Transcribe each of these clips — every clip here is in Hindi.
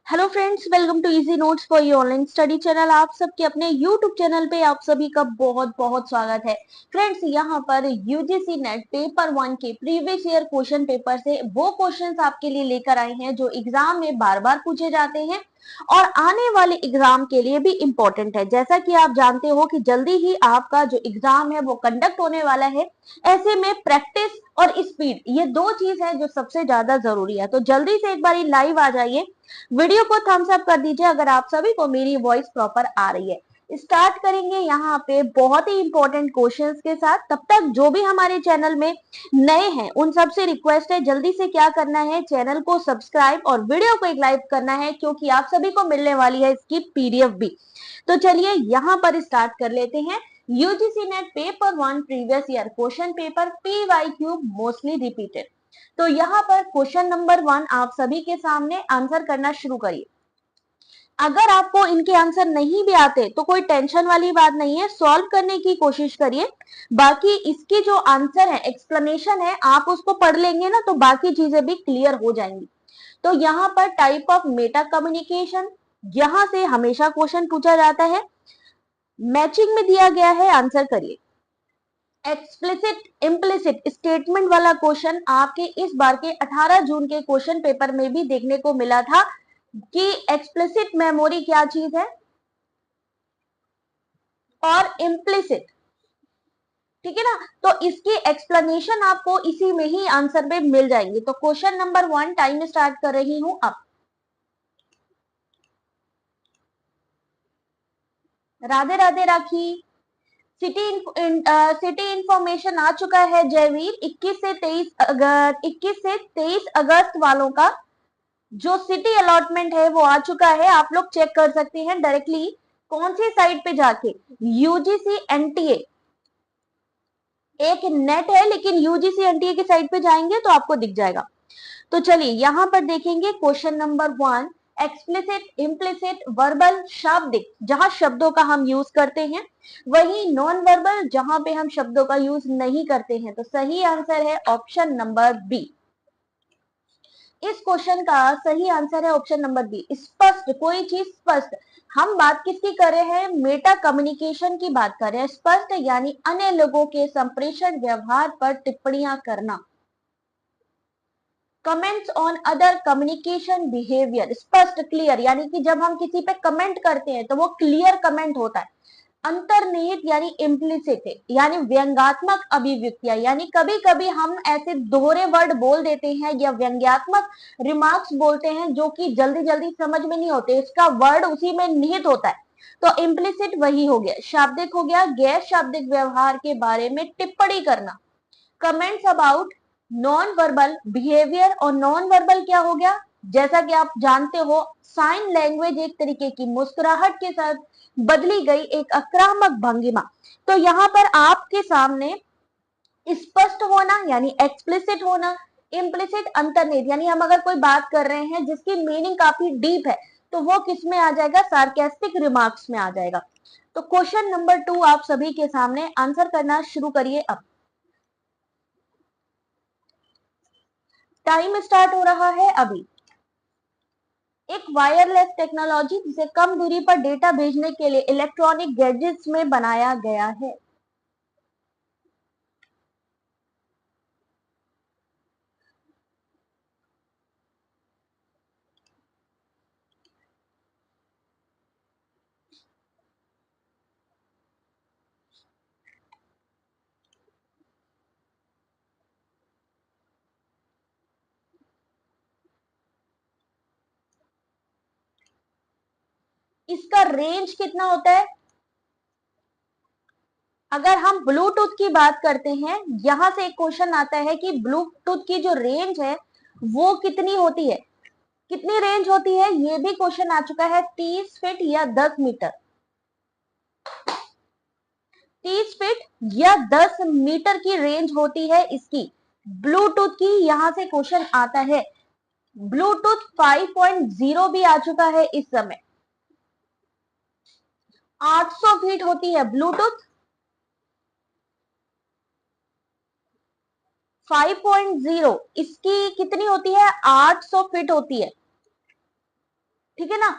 Hello friends, welcome to easy notes for your online study channel. आप सबके अपने यूट्यूब चैनल पे आप सभी का बहुत बहुत स्वागत है। फ्रेंड्स, यहाँ पर यूजीसी नेट पेपर 1 के प्रीवियस ईयर क्वेश्चन पेपर से वो क्वेश्चंस आपके लिए लेकर आए हैं जो एग्जाम में बार बार पूछे जाते हैं और आने वाले एग्जाम के लिए भी इम्पोर्टेंट है। जैसा कि आप जानते हो कि जल्दी ही आपका जो एग्जाम है वो कंडक्ट होने वाला है। ऐसे में प्रैक्टिस और स्पीड, ये दो चीज है जो सबसे ज्यादा जरूरी है। तो जल्दी से एक बार लाइव आ जाइए, वीडियो को थम्स अप कर दीजिए अगर आप सभी को मेरी वॉइस प्रॉपर आ रही है। स्टार्ट करेंगे यहाँ पे बहुत ही इंपॉर्टेंट क्वेश्चंस के साथ। तब तक जो भी हमारे चैनल में नए हैं उन सबसे रिक्वेस्ट है, जल्दी से क्या करना है, चैनल को सब्सक्राइब और वीडियो को एक लाइक करना है क्योंकि आप सभी को मिलने वाली है इसकी पीडीएफ भी। तो चलिए यहाँ पर स्टार्ट कर लेते हैं। UGC net paper 1 previous year question paper PYQ mostly repeated. तो यहाँ पर क्वेश्चन नंबर 1 आप सभी के सामने आंसर करना शुरू करिए। अगर आपको इनके आंसर नहीं भी आते तो कोई टेंशन वाली बात नहीं है, सॉल्व करने की कोशिश करिए। बाकी इसकी जो आंसर है, एक्सप्लेनेशन है, आप उसको पढ़ लेंगे ना तो बाकी चीजें भी क्लियर हो जाएंगी। तो यहाँ पर टाइप ऑफ मेटा कम्युनिकेशन, यहां से हमेशा क्वेश्चन पूछा जाता है। मैचिंग में दिया गया है, आंसर करिए। एक्सप्लिसिट इम्प्लिसिट स्टेटमेंट वाला क्वेश्चन आपके इस बार के 18 जून के क्वेश्चन पेपर में भी देखने को मिला था कि एक्सप्लिसिट मेमोरी क्या चीज है और इम्प्लिसिट, ठीक है ना। तो इसकी एक्सप्लेनेशन आपको इसी में ही आंसर में मिल जाएंगी। तो क्वेश्चन नंबर 1 टाइम स्टार्ट कर रही हूं अब। राधे राधे राखी। सिटी इंफॉर्मेशन आ चुका है जयवीर। 21 से 23 अगस्त वालों का जो सिटी अलॉटमेंट है वो आ चुका है। आप लोग चेक कर सकते हैं डायरेक्टली कौन सी साइट पे जाके, यूजीसी एनटीए एक नेट है लेकिन यूजीसी एनटीए की साइट पे जाएंगे तो आपको दिख जाएगा। तो चलिए यहां पर देखेंगे question number 1। Explicit implicit verbal शाब्दिक, जहां शब्दों का हम यूज करते हैं, वही नॉन वर्बल जहां पे हम शब्दों का यूज नहीं करते हैं। तो सही आंसर है ऑप्शन नंबर बी। इस क्वेश्चन का सही आंसर है ऑप्शन नंबर बी, स्पष्ट, कोई चीज स्पष्ट। हम बात किसकी कर रहे हैं, मेटा कम्युनिकेशन की बात कर रहे हैं। स्पष्ट यानी अन्य लोगों के संप्रेषण व्यवहार पर टिप्पणियां करना। Comments on other communication behaviour, स्पष्ट क्लियर यानी कि जब हम किसी पे कमेंट करते हैं तो वो क्लियर कमेंट होता है। अंतर्निहित यानी इम्प्लिसिट है, यानी व्यंग्यात्मक अभिव्यक्तियां, यानी कभी कभी हम ऐसे दोहरे वर्ड बोल देते हैं या व्यंग्यात्मक रिमार्क्स बोलते हैं जो कि जल्दी जल्दी समझ में नहीं होते, इसका वर्ड उसी में निहित होता है। तो इम्प्लिसिट वही हो गया। शाब्दिक हो गया गैर शाब्दिक व्यवहार के बारे में टिप्पणी करना। Comments about non verbal behaviour, और नॉन वर्बल क्या हो गया, जैसा कि आप जानते हो साइन लैंग्वेज एक तरीके की मुस्कुराहट के साथ बदली गई एक आक्रामक भंगिमा। तो यहाँ पर आपके सामने स्पष्ट होना यानी एक्सप्लिसिट होना, इम्प्लिसिट अंतर्निहित, यानी हम अगर कोई बात कर रहे हैं जिसकी मीनिंग काफी डीप है तो वो किस में आ जाएगा, सार्केस्टिक रिमार्क्स में आ जाएगा। तो क्वेश्चन नंबर 2 आप सभी के सामने, आंसर करना शुरू करिए अब। टाइम स्टार्ट हो रहा है अभी। एक वायरलेस टेक्नोलॉजी जिसे कम दूरी पर डेटा भेजने के लिए इलेक्ट्रॉनिक गैजेट्स में बनाया गया है। इसका रेंज कितना होता है, अगर हम ब्लूटूथ की बात करते हैं, यहां से एक क्वेश्चन आता है कि ब्लूटूथ की जो रेंज है वो कितनी होती है, कितनी रेंज होती है, ये भी क्वेश्चन आ चुका है। 30 फीट या 10 मीटर, 30 फीट या 10 मीटर की रेंज होती है इसकी ब्लूटूथ की, यहां से क्वेश्चन आता है। ब्लूटूथ 5.0 भी आ चुका है इस समय। 800 फीट होती है ब्लूटूथ। 5.0 इसकी कितनी होती है, 800 फीट होती है। ठीक है ना।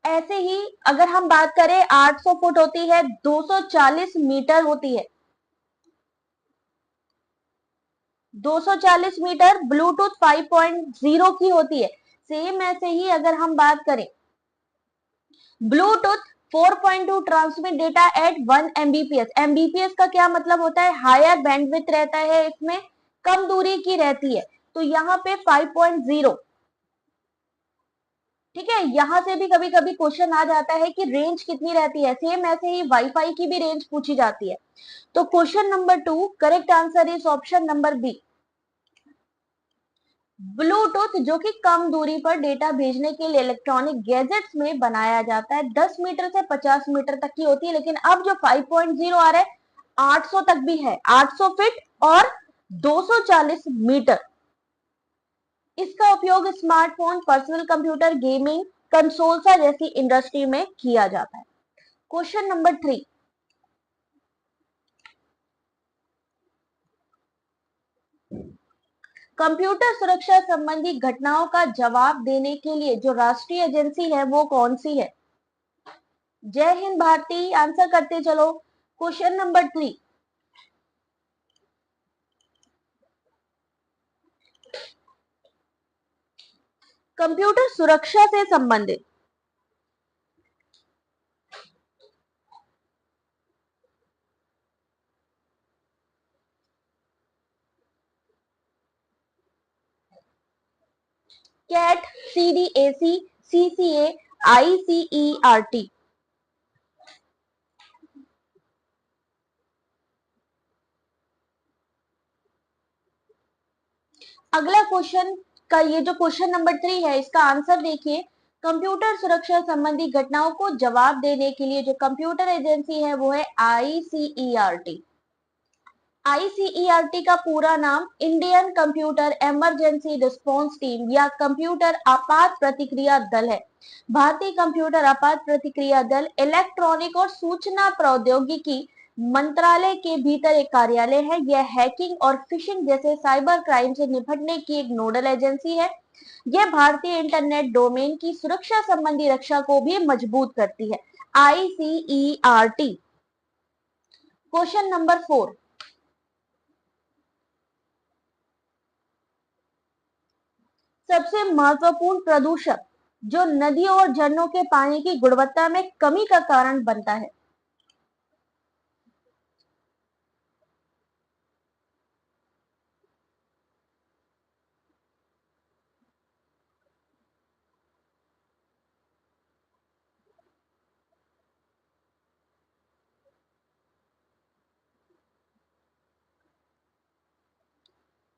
ऐसे ही अगर हम बात करें 800 फुट होती है, 240 मीटर होती है, 240 मीटर ब्लूटूथ 5.0 की होती है। सेम ऐसे ही अगर हम बात करें Bluetooth 4.2 transmit data eight 1 Mbps. Mbps का क्या मतलब होता है, हायर बैंडविड्थ रहता है, इसमें कम दूरी की रहती है। तो यहाँ पे 5.0, ठीक है। यहां से भी कभी कभी क्वेश्चन आ जाता है कि रेंज कितनी रहती है, सेम ऐसे ही वाईफाई की भी रेंज पूछी जाती है। तो question number 2 correct answer is option number B. Bluetooth जो कि कम दूरी पर डेटा भेजने के लिए इलेक्ट्रॉनिक गैजेट्स में बनाया जाता है, 10 मीटर से 50 मीटर तक की होती है, लेकिन अब जो 5.0 आ रहा है 800 तक भी है, 800 फीट और 240 मीटर। इसका उपयोग smartphone, personal computer, gaming consoles जैसी इंडस्ट्री में किया जाता है। क्वेश्चन नंबर 3, कंप्यूटर सुरक्षा संबंधी घटनाओं का जवाब देने के लिए जो राष्ट्रीय एजेंसी है वो कौन सी है? जय हिंद भारती, आंसर करते चलो। क्वेश्चन नंबर 3, कंप्यूटर सुरक्षा से संबंधित कैट, सीडीएसी, सीसीए, आईसीईआरटी। अगला क्वेश्चन का ये जो क्वेश्चन नंबर 3 है इसका आंसर देखिए। कंप्यूटर सुरक्षा संबंधी घटनाओं को जवाब देने के लिए जो कंप्यूटर एजेंसी है वो है आईसीईआरटी। आईसीईआरटी का पूरा नाम Indian computer emergency response team या कंप्यूटर आपात प्रतिक्रिया दल है। भारतीय कंप्यूटर आपात प्रतिक्रिया दल इलेक्ट्रॉनिक और सूचना प्रौद्योगिकी मंत्रालय के भीतर एक कार्यालय है। यह हैकिंग और फिशिंग जैसे साइबर क्राइम से निपटने की एक नोडल एजेंसी है। यह भारतीय इंटरनेट डोमेन की सुरक्षा संबंधी रक्षा को भी मजबूत करती है। आईसीईआरटी। क्वेश्चन नंबर 4, सबसे महत्वपूर्ण प्रदूषक जो नदियों और झरनों के पानी की गुणवत्ता में कमी का कारण बनता है?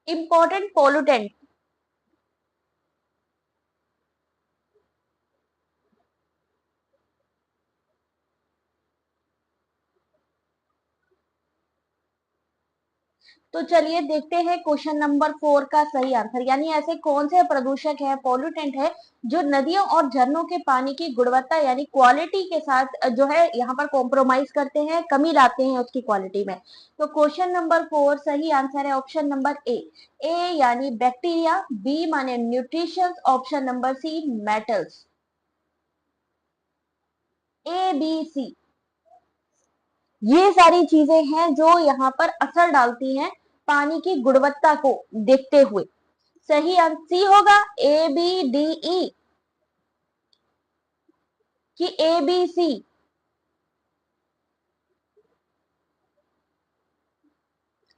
Important pollutant. तो चलिए देखते हैं क्वेश्चन नंबर 4 का सही आंसर, यानी ऐसे कौन से प्रदूषक है, पोल्यूटेंट है जो नदियों और झरनों के पानी की गुणवत्ता यानी क्वालिटी के साथ जो है यहाँ पर कॉम्प्रोमाइज करते हैं, कमी लाते हैं उसकी क्वालिटी में। तो क्वेश्चन नंबर 4 सही आंसर है ऑप्शन नंबर ए। ए यानी बैक्टीरिया, बी माने nutrition, option number C metals. A B C, ये सारी चीजें हैं जो यहाँ पर असर डालती हैं पानी की गुणवत्ता को देखते हुए। सही आंसर सी होगा, ए बी डी ई कि A B C?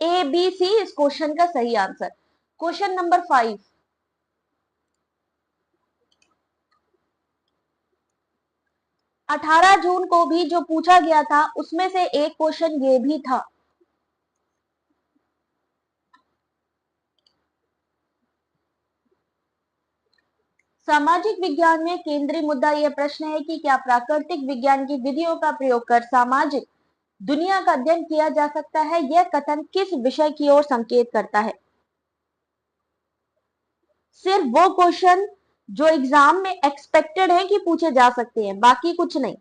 A B C इस क्वेश्चन का सही आंसर। क्वेश्चन नंबर 5, 18 जून को भी जो पूछा गया था उसमें से एक क्वेश्चन ये भी था। सामाजिक विज्ञान में केंद्रीय मुद्दा यह प्रश्न है कि क्या प्राकृतिक विज्ञान की विधियों का प्रयोग कर सामाजिक दुनिया का अध्ययन किया जा सकता है? यह कथन किस विषय की ओर संकेत करता है? सिर्फ वो क्वेश्चन जो एग्जाम में एक्सपेक्टेड है कि पूछे जा सकते हैं, बाकी कुछ नहीं।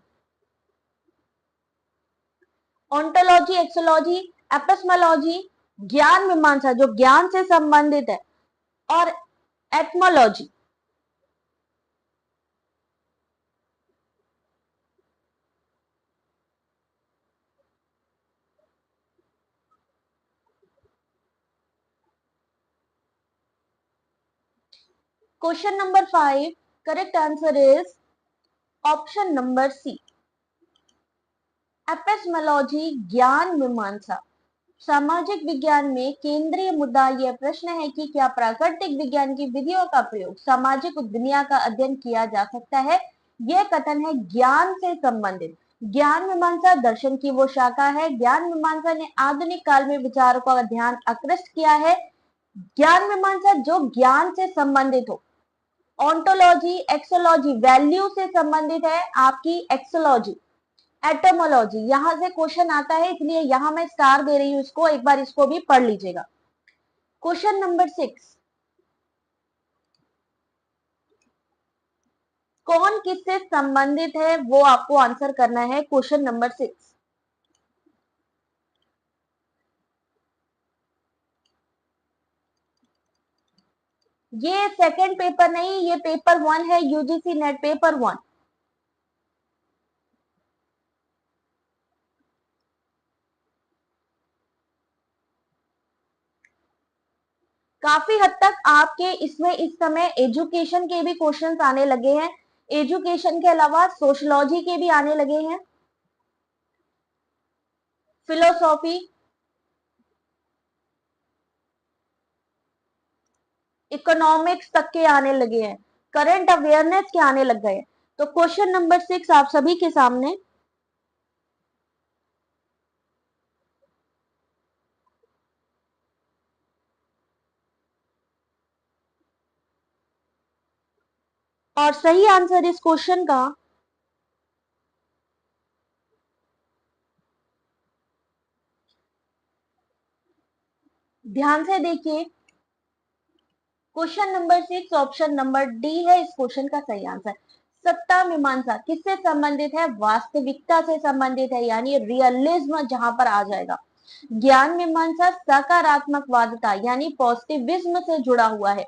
ऑन्टोलॉजी, एक्सोलॉजी, एपिस्मोलॉजी, ज्ञान मीमांसा जो ज्ञान से संबंधित है, और etymology. Question number 5, correct answer is option number C, epistemology ज्ञान मीमांसा। सामाजिक विज्ञान में केंद्रीय मुद्दा यह प्रश्न है कि क्या प्राकृतिक विज्ञान की विधियों का प्रयोग सामाजिक दुनिया का अध्ययन किया जा सकता है। यह कथन है ज्ञान से संबंधित। ज्ञान मीमांसा दर्शन की वो शाखा है। ज्ञान मीमांसा ने आधुनिक काल में विचारकों का ध्यान आकृष्ट किया है। ज्ञान मीमांसा जो ज्ञान से संबंधित हो, ऑन्टोलॉजी, एक्सोलॉजी, वैल्यू से संबंधित है आपकी एक्सोलॉजी, एटोमोलॉजी, यहां से क्वेश्चन आता है, इसलिए यहां मैं स्टार दे रही हूं इसको, एक बार इसको भी पढ़ लीजिएगा। क्वेश्चन नंबर 6, कौन किससे संबंधित है वो आपको आंसर करना है। क्वेश्चन नंबर 6, ये सेकंड पेपर नहीं, ये पेपर 1 है, यूजीसी नेट पेपर 1। काफी हद तक आपके इसमें इस समय एजुकेशन के भी क्वेश्चंस आने लगे हैं, एजुकेशन के अलावा सोशलॉजी के भी आने लगे हैं, फिलोसॉफी, इकोनॉमिक्स तक के आने लगे हैं, करंट अवेयरनेस के आने लग गए। तो क्वेश्चन नंबर 6 आप सभी के सामने, और सही आंसर इस क्वेश्चन का ध्यान से देखिए, question number 6 option number D है इस क्वेश्चन का सही आंसर। सत्ता मीमांसा किससे संबंधित है, वास्तविकता से संबंधित है, यानी रियलिज्म जहां पर आ जाएगा। ज्ञान मीमांसा सकारात्मकवादिता यानी पॉजिटिविज्म से जुड़ा हुआ है।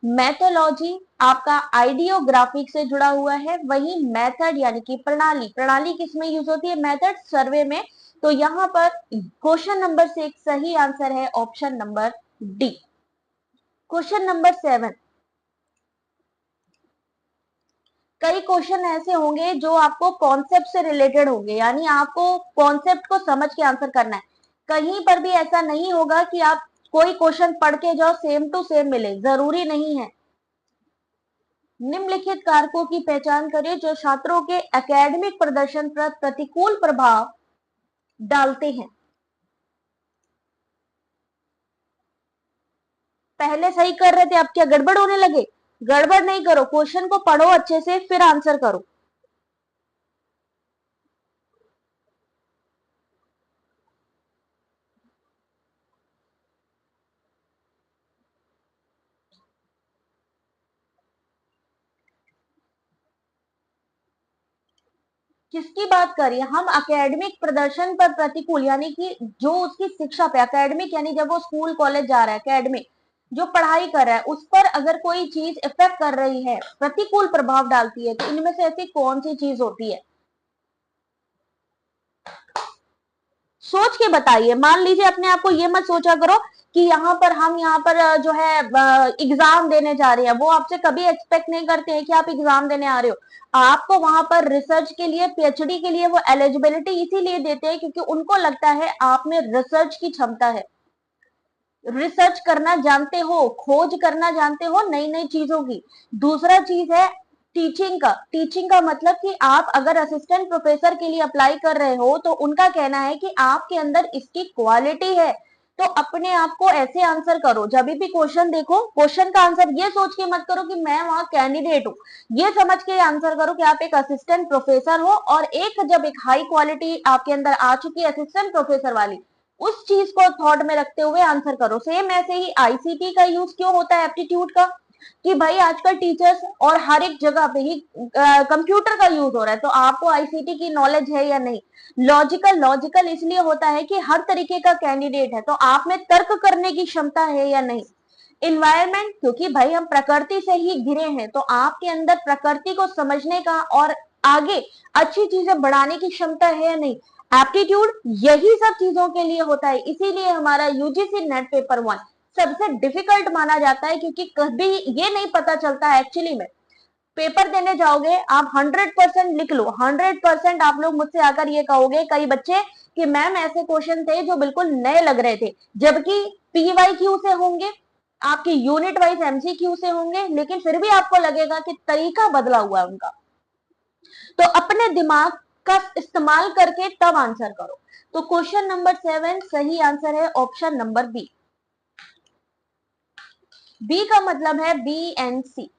मैथोलॉजी आपका आइडियोग्राफिक से जुड़ा हुआ है। वही मेथड यानी कि प्रणाली, प्रणाली किसमें यूज होती है, मेथड सर्वे में। तो यहाँ पर क्वेश्चन नंबर 6 सही आंसर है option number D. Question number 7, कई क्वेश्चन ऐसे होंगे जो आपको कॉन्सेप्ट से रिलेटेड होंगे, यानी आपको कॉन्सेप्ट को समझ के आंसर करना है। कहीं पर भी ऐसा नहीं होगा कि आप कोई क्वेश्चन पढ़ के जाओ सेम टू सेम मिले, जरूरी नहीं है। निम्नलिखित कारकों की पहचान करें जो छात्रों के एकेडमिक प्रदर्शन पर प्रतिकूल प्रभाव डालते हैं। पहले सही कर रहे थे, अब क्या गड़बड़ होने लगे। गड़बड़ नहीं करो, क्वेश्चन को पढ़ो अच्छे से फिर आंसर करो। किसकी बात करिए, हम एकेडमिक प्रदर्शन पर प्रतिकूल यानी कि जो उसकी शिक्षा पे, एकेडमिक यानी जब वो स्कूल कॉलेज जा रहा है, एकेडमिक जो पढ़ाई कर रहा है उस पर अगर कोई चीज इफेक्ट कर रही है, प्रतिकूल प्रभाव डालती है, तो इनमें से ऐसी कौन सी चीज होती है, सोच के बताइए। मान लीजिए अपने आप को ये मत सोचा करो कि हम यहाँ पर जो है एग्जाम देने जा रहे हैं, वो आपसे कभी एक्सपेक्ट नहीं करते हैं कि आप एग्जाम देने आ रहे हो। आपको वहां पर रिसर्च के लिए, पीएचडी के लिए वो एलिजिबिलिटी इसीलिए देते हैं क्योंकि उनको लगता है आप में रिसर्च की क्षमता है, रिसर्च करना जानते हो, खोज करना जानते हो नई नई चीजों की। दूसरा चीज है टीचिंग का। टीचिंग का मतलब कि आप अगर असिस्टेंट प्रोफेसर के लिए अप्लाई कर रहे हो तो उनका कहना है कि आपके अंदर इसकी क्वालिटी है। तो अपने आप को ऐसे आंसर करो, जब भी क्वेश्चन देखो क्वेश्चन का आंसर ये सोच के मत करो कि मैं वहां कैंडिडेट हूं, ये समझ के आंसर करो कि आप एक असिस्टेंट प्रोफेसर हो, और एक जब एक हाई क्वालिटी आपके अंदर आ चुकी है असिस्टेंट प्रोफेसर वाली, उस चीज को थॉट में रखते हुए आंसर करो। सेम ऐसे ही आईसीटी का यूज क्यों होता है एप्टीट्यूड का, कि भाई आजकल टीचर्स और हर एक जगह पे ही कंप्यूटर का यूज हो रहा है, तो आपको आईसीटी की नॉलेज है या नहीं। लॉजिकल, लॉजिकल इसलिए होता है कि हर तरीके का कैंडिडेट है, तो आप में तर्क करने की क्षमता है या नहीं। इन्वायरमेंट, क्योंकि भाई हम प्रकृति से ही घिरे हैं, तो आपके अंदर प्रकृति को समझने का और आगे अच्छी चीजें बढ़ाने की क्षमता है या नहीं। एप्टीट्यूड यही सब चीजों के लिए होता है, इसीलिए हमारा यूजीसी नेट पेपर 1 सबसे डिफिकल्ट माना जाता है, क्योंकि कभी ये नहीं पता चलता है एक्चुअली में। पेपर देने जाओगे आप 100% लिख लो, 100% आप लोग मुझसे आकर ये कहोगे कई बच्चे कि मैम ऐसे क्वेश्चन थे जो बिल्कुल नए लग रहे थे, जबकि पीवाईक्यू से होंगे, आपकी यूनिट वाइज एमसीक्यू से होंगे, लेकिन फिर भी आपको लगेगा कि तरीका बदला हुआ है उनका। तो अपने दिमाग का इस्तेमाल करके तब आंसर करो। तो क्वेश्चन नंबर 7 सही आंसर है ऑप्शन नंबर बी। बी का मतलब है बी एंड सी।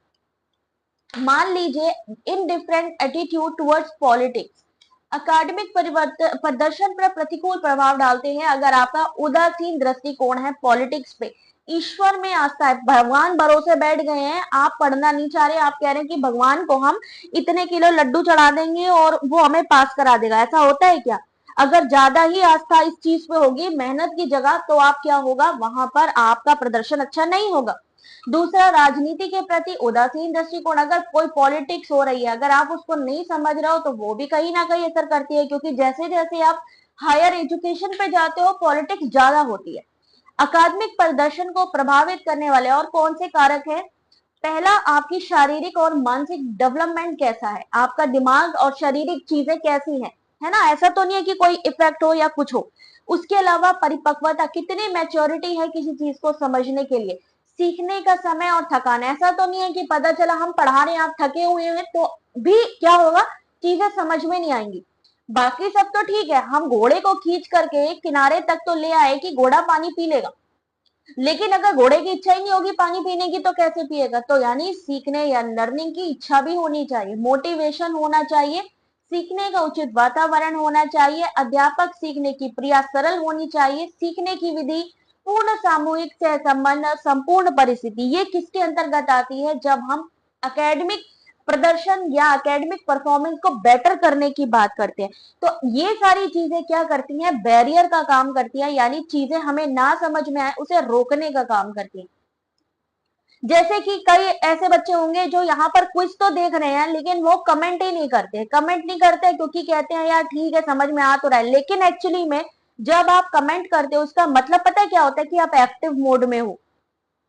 मान लीजिए इनडिफरेंट एटीट्यूड टुवर्ड्स पॉलिटिक्स अकादमिक प्रदर्शन पर प्रतिकूल प्रभाव डालते हैं। अगर आपका उदासीन दृष्टिकोण है पॉलिटिक्स पे, ईश्वर में आस्था है, भगवान भरोसे बैठ गए हैं, आप पढ़ना नहीं चाह रहे, आप कह रहे हैं कि भगवान को हम इतने किलो लड्डू चढ़ा देंगे और वो हमें पास करा देगा, ऐसा होता है क्या? अगर ज्यादा ही आस्था इस चीज पे होगी मेहनत की जगह, तो आप क्या होगा, वहां पर आपका प्रदर्शन अच्छा नहीं होगा। दूसरा, राजनीति के प्रति उदासीन दृष्टिकोण। अगर कोई पॉलिटिक्स हो रही है, अगर आप उसको नहीं समझ रहे हो, तो वो भी कहीं ना कहीं असर करती है, क्योंकि जैसे जैसे आप हायर एजुकेशन पे जाते हो पॉलिटिक्स ज्यादा होती है। अकादमिक प्रदर्शन को प्रभावित करने वाले और कौन से कारक है? पहला, आपकी शारीरिक और मानसिक डेवलपमेंट कैसा है, आपका दिमाग और शारीरिक चीजें कैसी हैं, है ना? ऐसा तो नहीं है कि कोई इफेक्ट हो या कुछ हो। उसके अलावा परिपक्वता, कितनी मैच्योरिटी है किसी चीज को समझने के लिए। सीखने का समय और थकान, ऐसा तो नहीं है कि पता चला हम पढ़ा रहे हैं आप थके हुए हैं तो भी क्या होगा, चीजें समझ में नहीं आएंगी। बाकी सब तो ठीक है, हम घोड़े को खींच करके किनारे तक तो ले आए कि घोड़ा पानी पी लेगा, लेकिन अगर घोड़े की इच्छा ही नहीं होगी पानी पीने की तो कैसे पिएगा? तो यानी सीखने या लर्निंग की इच्छा भी होनी चाहिए, मोटिवेशन होना चाहिए, सीखने का उचित वातावरण होना चाहिए, अध्यापक सीखने की क्रिया सरल होनी चाहिए, सीखने की विधि पूर्ण सामूहिक से संबंध संपूर्ण परिस्थिति। ये किसके अंतर्गत आती है? जब हम एकेडमिक प्रदर्शन या एकेडमिक परफॉर्मेंस को बेटर करने की बात करते हैं, तो ये सारी चीजें क्या करती हैं, बैरियर का काम करती हैं, यानी चीजें हमें ना समझ में आए उसे रोकने का काम करती हैं। जैसे कि कई ऐसे बच्चे होंगे जो यहाँ पर क्विज तो देख रहे हैं लेकिन वो कमेंट ही नहीं करते, कमेंट नहीं करते क्योंकि कहते हैं यार ठीक है समझ में आ तो रहा है, लेकिन एक्चुअली में जब आप कमेंट करते हो उसका मतलब पता है क्या होता है, कि आप एक्टिव मोड में हो।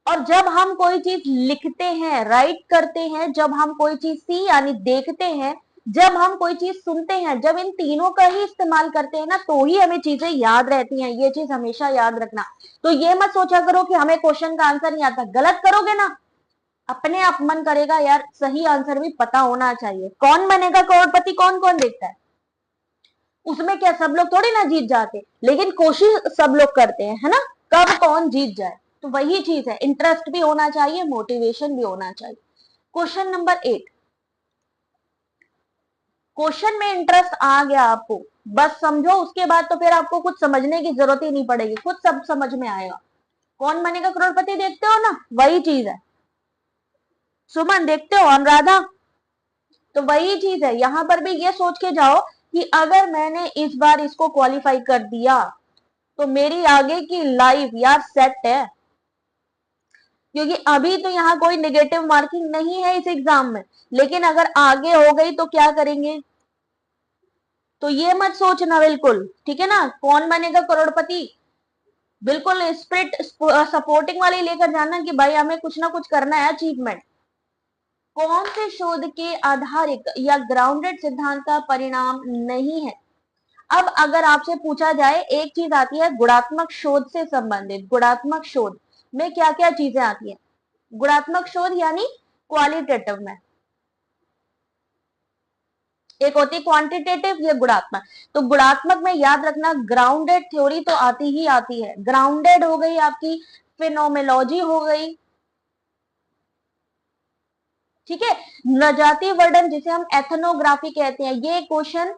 और जब हम कोई चीज लिखते हैं, राइट करते हैं, जब हम कोई चीज सी यानी देखते हैं, जब हम कोई चीज सुनते हैं, जब इन तीनों का ही इस्तेमाल करते हैं ना, तो ही हमें चीजें याद रहती हैं। ये चीज हमेशा याद रखना। तो ये मत सोचा करो कि हमें क्वेश्चन का आंसर नहीं आता, गलत करोगे ना अपने आप मन करेगा यार सही आंसर भी पता होना चाहिए। कौन बनेगा करोड़पति कौन कौन देखता है, उसमें क्या सब लोग थोड़ी ना जीत जाते, लेकिन कोशिश सब लोग करते हैं, है ना, कब कौन जीत जाए। तो वही चीज है, इंटरेस्ट भी होना चाहिए, मोटिवेशन भी होना चाहिए। क्वेश्चन नंबर 8, क्वेश्चन में इंटरेस्ट आ गया आपको, बस समझो, उसके बाद तो फिर आपको कुछ समझने की जरूरत ही नहीं पड़ेगी, खुद सब समझ में आएगा। कौन बनेगा करोड़पति देखते हो ना, वही चीज है। सुमन देखते हो, अनुराधा, तो वही चीज है। यहां पर भी ये सोच के जाओ कि अगर मैंने इस बार इसको क्वालिफाई कर दिया तो मेरी आगे की लाइफ यार सेट है, क्योंकि अभी तो यहाँ कोई नेगेटिव मार्किंग नहीं है इस एग्जाम में, लेकिन अगर आगे हो गई तो क्या करेंगे? तो ये मत सोचना बिल्कुल, ठीक है ना। कौन बनेगा करोड़पति बिल्कुल स्पिरिट सपोर्टिंग वाली लेकर जाना कि भाई हमें कुछ ना कुछ करना है, अचीवमेंट। कौन से शोध के आधारित या ग्राउंडेड सिद्धांत का परिणाम नहीं है? अब अगर आपसे पूछा जाए, एक चीज आती है गुणात्मक शोध से संबंधित, गुणात्मक शोध में क्या क्या चीजें आती हैं? गुणात्मक शोध यानी क्वालिटेटिव में, एक होती है क्वांटिटेटिव, ये गुणात्मक। तो गुणात्मक में याद रखना ग्राउंडेड थ्योरी तो आती ही आती है। ग्राउंडेड हो गई आपकी फिनोमेलॉजी हो गई, ठीक है। नजाति वर्णन जिसे हम एथनोग्राफी कहते हैं, ये क्वेश्चन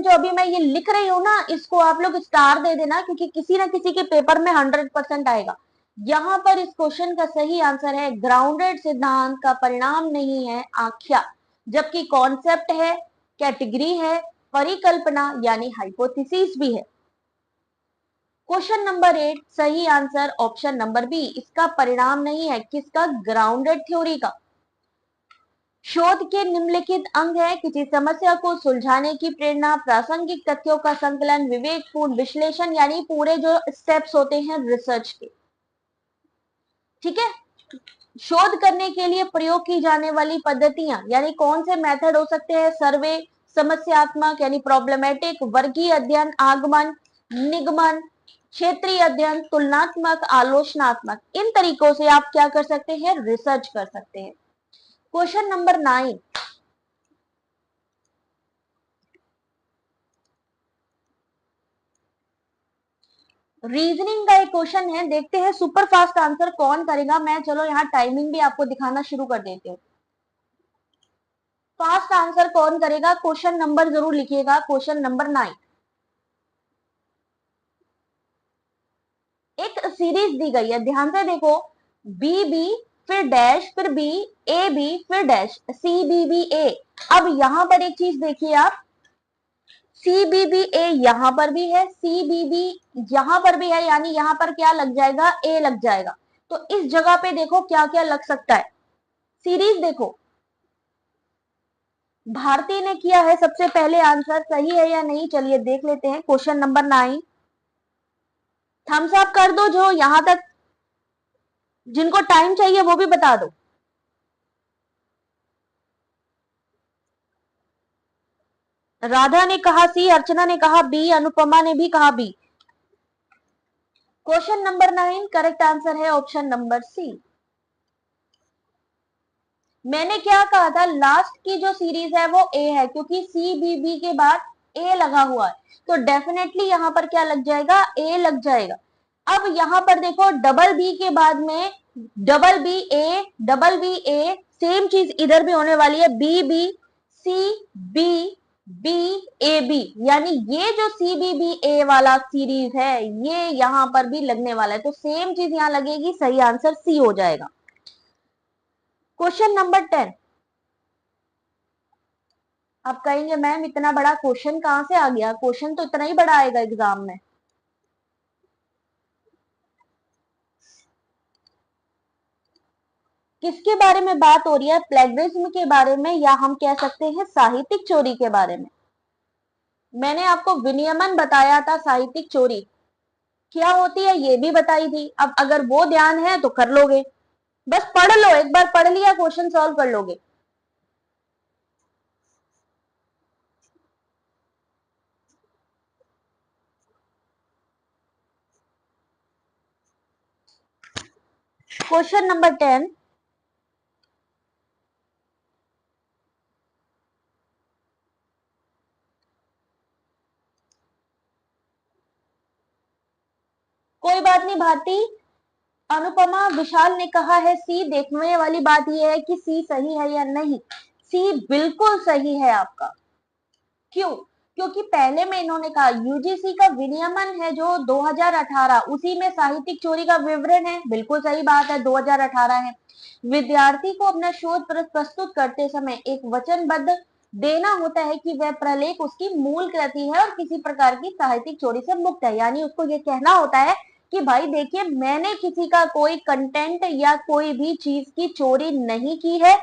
जो अभी मैं ये लिख रही हूं ना, इसको आप लोग स्टार दे देना, क्योंकि किसी ना किसी के पेपर में 100% आएगा। यहां पर इस क्वेश्चन का सही आंसर है ग्राउंडेड सिद्धांत का परिणाम नहीं है आख्या, जबकि कॉन्सेप्ट है, कैटेगरी है, परिकल्पना यानी हाइपोथेसिस भी है। क्वेश्चन नंबर 8 सही आंसर ऑप्शन नंबर बी, इसका परिणाम नहीं है, किसका? ग्राउंडेड थ्योरी का। शोध के निम्नलिखित अंग है, किसी समस्या को सुलझाने की प्रेरणा, प्रासंगिक तथ्यों का संकलन, विवेकपूर्ण विश्लेषण, यानी पूरे जो स्टेप्स होते हैं रिसर्च के। ठीक है, शोध करने के लिए प्रयोग की जाने वाली पद्धतियां, यानी कौन से मेथड हो सकते हैं, सर्वे, समस्यात्मक यानी प्रॉब्लमेटिक, वर्गीय अध्ययन, आगमन, निगमन, क्षेत्रीय अध्ययन, तुलनात्मक, आलोचनात्मक। इन तरीकों से आप क्या कर सकते हैं, रिसर्च कर सकते हैं। क्वेश्चन नंबर 9, रीजनिंग का एक क्वेश्चन है, देखते हैं सुपर फास्ट आंसर कौन करेगा। मैं चलो यहाँ टाइमिंग भी आपको दिखाना शुरू कर देती हूँ। फास्ट आंसर कौन करेगा, क्वेश्चन नंबर जरूर लिखिएगा, क्वेश्चन नंबर 9। एक सीरीज दी गई है, ध्यान से देखो, बी बी फिर डैश फिर बी, ए बी फिर डैश, सी बी बी ए। अब यहां पर एक चीज देखिए आप, सी बी बी ए यहां पर भी है, सी बी बी यहां पर भी है, यानी यहां पर क्या लग जाएगा, ए लग जाएगा। तो इस जगह पे देखो क्या क्या लग सकता है, सीरीज देखो, भारती ने किया है सबसे पहले, आंसर सही है या नहीं, चलिए देख लेते हैं। क्वेश्चन नंबर 9, थम्स अप कर दो, जो यहां तक जिनको टाइम चाहिए वो भी बता दो। राधा ने कहा सी, अर्चना ने कहा बी, अनुपमा ने भी कहा B. Question number 9 correct answer है ऑप्शन नंबर सी। मैंने क्या कहा था, लास्ट की जो सीरीज है वो ए है, क्योंकि सी बी बी के बाद ए लगा हुआ है, तो डेफिनेटली यहां पर क्या लग जाएगा, ए लग जाएगा। अब यहां पर देखो, डबल बी के बाद में double B A, double B A, same चीज इधर भी होने वाली है, B B C B B A B, यानी ये जो सी बी बी ए वाला सीरीज है ये यहां पर भी लगने वाला है, तो सेम चीज यहां लगेगी, सही आंसर सी हो जाएगा। क्वेश्चन नंबर 10, आप कहेंगे मैम इतना बड़ा क्वेश्चन कहां से आ गया, क्वेश्चन तो इतना ही बड़ा आएगा एग्जाम में। किसके बारे में बात हो रही है, प्लेगरिज्म के बारे में, या हम कह सकते हैं साहित्यिक चोरी के बारे में। मैंने आपको विनियमन बताया था, साहित्यिक चोरी क्या होती है ये भी बताई थी। अब अगर वो ध्यान है तो कर लोगे, बस पढ़ लो, एक बार पढ़ लिया क्वेश्चन सॉल्व कर लोगे। क्वेश्चन नंबर 10, कोई बात नहीं भारती, अनुपमा विशाल ने कहा है सी, देखने वाली बात यह है कि सी सही है या नहीं। सी बिल्कुल सही है आपका। क्यों, क्योंकि पहले में इन्होंने कहा यूजीसी का विनियमन है जो 2018, उसी में साहित्यिक चोरी का विवरण है, बिल्कुल सही बात है, 2018 है। विद्यार्थी को अपना शोध प्रस्तुत करते समय एक वचनबद्ध देना होता है कि वह प्रलेख उसकी मूल कृति है और किसी प्रकार की साहित्यिक चोरी से मुक्त है, यानी उसको ये कहना होता है कि भाई देखिए मैंने किसी का कोई कंटेंट या कोई भी चीज की चोरी नहीं की है,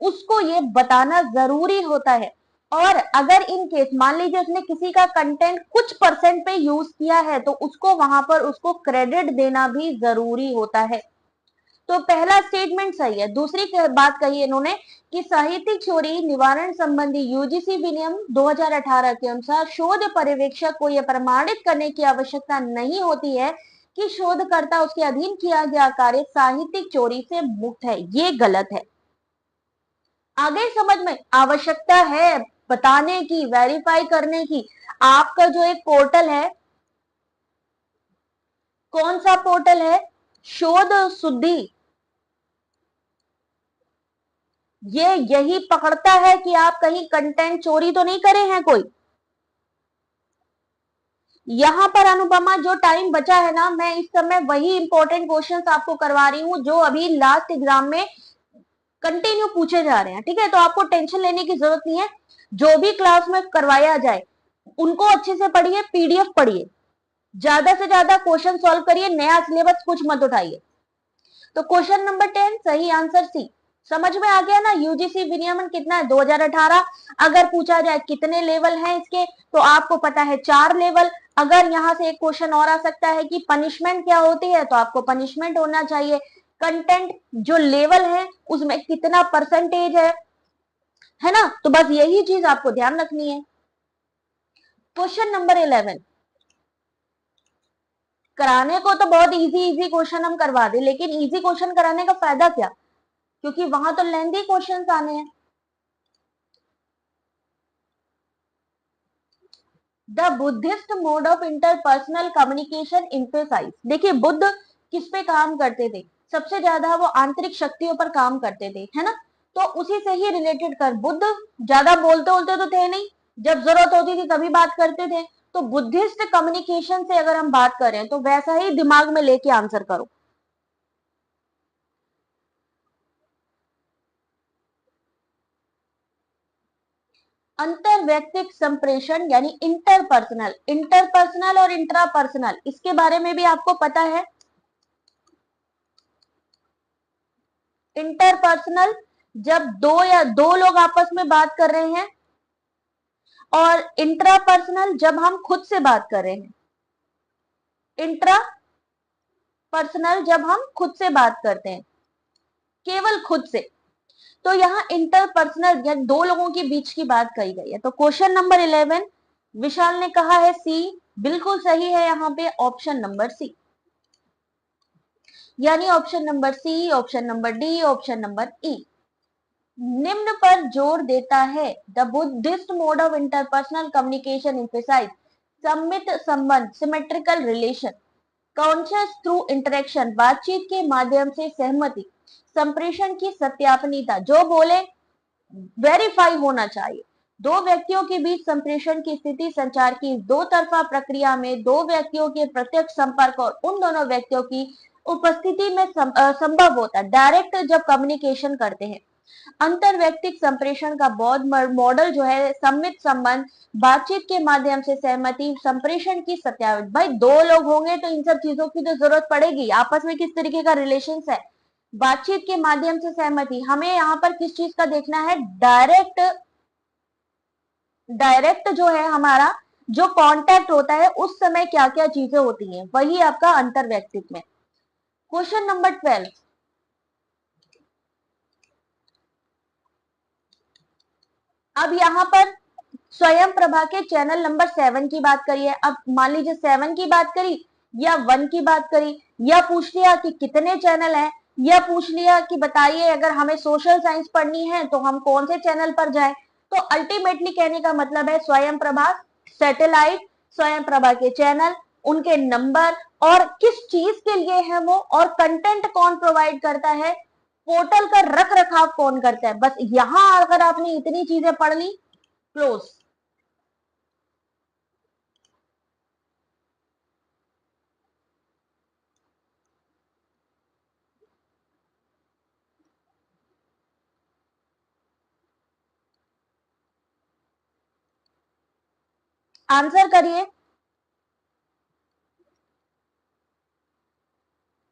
उसको ये बताना जरूरी होता है। और अगर इन केस मान लीजिए उसने किसी का कंटेंट कुछ परसेंट पे यूज किया है तो उसको वहां पर उसको क्रेडिट देना भी जरूरी होता है। तो पहला स्टेटमेंट सही है। दूसरी बात कही इन्होंने कि साहित्यिक चोरी निवारण संबंधी यूजीसी विनियम 2018 के अनुसार शोध पर्यवेक्षक को यह प्रमाणित करने की आवश्यकता नहीं होती है कि शोधकर्ता उसके अधीन किया गया कार्य साहित्यिक चोरी से मुक्त है, ये गलत है। आगे समझ में, आवश्यकता है बताने की, वेरीफाई करने की। आपका जो एक पोर्टल है, कौन सा पोर्टल है, शोध शुद्धि, ये यही पकड़ता है कि आप कहीं कंटेंट चोरी तो नहीं करे हैं कोई। यहां पर अनुपमा जो टाइम बचा है ना, मैं इस समय वही इंपॉर्टेंट क्वेश्चंस आपको करवा रही हूं जो अभी लास्ट एग्जाम में कंटिन्यू पूछे जा रहे हैं, ठीक है। तो आपको टेंशन लेने की जरूरत नहीं है, जो भी क्लास में करवाया जाए उनको अच्छे से पढ़िए, पीडीएफ पढ़िए, ज्यादा से ज्यादा क्वेश्चन सॉल्व करिए, नया सिलेबस कुछ मत उठाइए। तो क्वेश्चन नंबर 10 सही आंसर सी। समझ में आ गया ना। यूजीसी विनियमन कितना है 2018। अगर पूछा जाए कितने लेवल हैं इसके, तो आपको पता है 4 लेवल। अगर यहाँ से एक क्वेश्चन और आ सकता है कि पनिशमेंट क्या होती है, तो आपको पनिशमेंट होना चाहिए। कंटेंट जो लेवल है उसमें कितना परसेंटेज है ना। तो बस यही चीज आपको ध्यान रखनी है। क्वेश्चन नंबर 11, कराने को तो बहुत इजी इजी क्वेश्चन हम करवा दे, लेकिन इजी क्वेश्चन कराने का फायदा क्या, क्योंकि वहां तो लेंथी क्वेश्चंस आने हैं। The Buddhist mode of interpersonal communication emphasise. देखिए बुद्ध किस पे काम करते थे, सबसे ज्यादा वो आंतरिक शक्तियों पर काम करते थे, है ना। तो उसी से ही रिलेटेड कर, बुद्ध ज्यादा बोलते बोलते तो थे नहीं, जब जरूरत होती थी तभी बात करते थे। तो बुद्धिस्ट कम्युनिकेशन से अगर हम बात करें तो वैसा ही दिमाग में लेके आंसर करो। अंतर व्यक्तिक संप्रेषण यानी इंटरपर्सनल, इंटरपर्सनल और इंट्रापर्सनल, इसके बारे में भी आपको पता है। इंटरपर्सनल जब दो या दो लोग आपस में बात कर रहे हैं, और इंट्रापर्सनल जब हम खुद से बात कर रहे हैं। इंट्रा पर्सनल जब हम खुद से बात करते हैं, केवल खुद से। तो यहाँ इंटरपर्सनल या दो लोगों के बीच की बात कही गई है। तो क्वेश्चन नंबर 11 विशाल ने कहा है सी, बिल्कुल सही है यहाँ पे ऑप्शन नंबर सी, यानी ऑप्शन नंबर सी, option number D, option number ई निम्न पर जोर देता है। The Buddhist mode of interpersonal communication emphasise सम्मित संबंध, symmetrical relation, conscious through interaction, बातचीत के माध्यम से सहमति, संप्रेषण की सत्यापनीयता, जो बोले वेरीफाई होना चाहिए। दो व्यक्तियों के बीच संप्रेषण की स्थिति संचार की दो तरफा प्रक्रिया में दो व्यक्तियों के प्रत्यक्ष संपर्क और उन दोनों व्यक्तियों की उपस्थिति में संभव होता है, डायरेक्ट जब कम्युनिकेशन करते हैं। अंतर व्यक्तिक संप्रेषण का बौद्ध मॉडल जो है सम्मित संबंध, बातचीत के माध्यम से सहमति, संप्रेषण की सत्यापित। भाई दो लोग होंगे तो इन सब चीजों की तो जरूरत पड़ेगी, आपस में किस तरीके का रिलेशन है। बातचीत के माध्यम से सहमति, हमें यहाँ पर किस चीज का देखना है, डायरेक्ट, डायरेक्ट जो है हमारा जो कांटेक्ट होता है उस समय क्या क्या चीजें होती हैं, वही आपका अंतर व्यक्तित्व में। क्वेश्चन नंबर 12, अब यहाँ पर स्वयं प्रभा के चैनल नंबर 7 की बात करिए। अब मान लीजिए 7 की बात करी या 1 की बात करी, या पूछ लिया कि कितने चैनल हैं, या पूछ लिया कि बताइए अगर हमें सोशल साइंस पढ़नी है तो हम कौन से चैनल पर जाएं। तो अल्टीमेटली कहने का मतलब है स्वयं प्रभा सैटेलाइट, स्वयं प्रभा के चैनल, उनके नंबर, और किस चीज के लिए है वो, और कंटेंट कौन प्रोवाइड करता है, पोर्टल का रख रखाव कौन करता है। बस यहां अगर आपने इतनी चीजें पढ़ ली, क्लोज। आंसर करिए।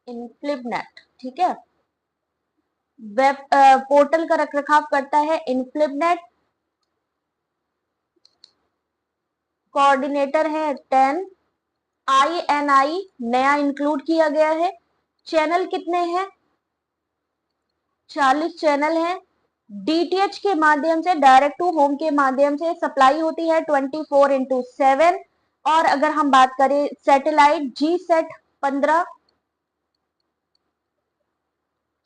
इनफ्लिपनेट, ठीक है। वेब पोर्टल का रखरखाव करता है इनफ्लिपनेट। कोऑर्डिनेटर है 10, INI नया इंक्लूड किया गया है। चैनल कितने हैं, 40 चैनल हैं। DTH के माध्यम से, डायरेक्ट टू होम के माध्यम से सप्लाई होती है 24/7। और अगर हम बात करें सैटेलाइट, जी सेट 15,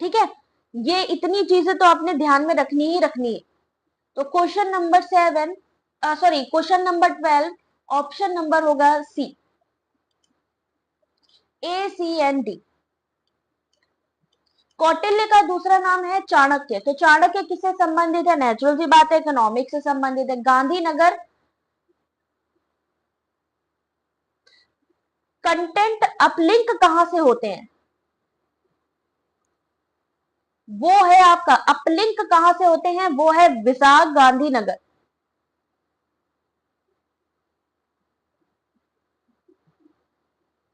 ठीक है। ये इतनी चीजें तो आपने ध्यान में रखनी ही रखनी है। तो question number 7, sorry question number 12 option number होगा सी, ACND। कौटिल्य का दूसरा नाम है चाणक्य। तो चाणक्य किससे संबंधित है, नेचुरल सी बात है, इकोनॉमिक्स से संबंधित है। गांधीनगर, कंटेंट अपलिंक कहां से होते हैं, वो है आपका अपलिंक कहां से होते हैं, वो है विशाख गांधीनगर,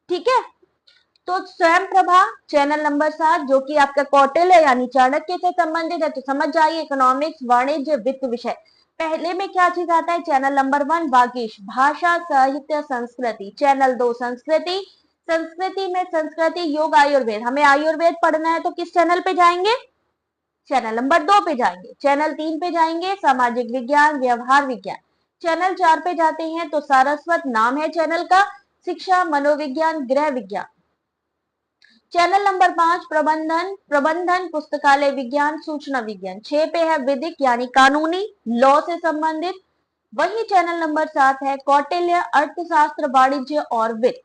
ठीक है। तो स्वयं प्रभा चैनल नंबर 7 जो कि आपका कौटिल्य यानी चाणक्य से संबंधित है, तो समझ जाइए इकोनॉमिक्स वाणिज्य वित्त विषय। पहले में क्या चीज आता है? चैनल नंबर 1 वागीश भाषा साहित्य संस्कृति, चैनल 2 संस्कृति, संस्कृति में संस्कृति योग आयुर्वेद, हमें आयुर्वेद पढ़ना है तो किस चैनल पे जाएंगे? चैनल नंबर 2 पे जाएंगे। चैनल 3 पे जाएंगे सामाजिक विज्ञान व्यवहार विज्ञान। चैनल 4 पे जाते हैं तो सारस्वत नाम है चैनल का, शिक्षा मनोविज्ञान गृह विज्ञान। चैनल नंबर 5 प्रबंधन, प्रबंधन पुस्तकालय विज्ञान सूचना विज्ञान। 6 पे है विधिक यानी कानूनी लॉ से संबंधित। वही चैनल नंबर 7 है कौटिल्य अर्थशास्त्र वाणिज्य और वित्त।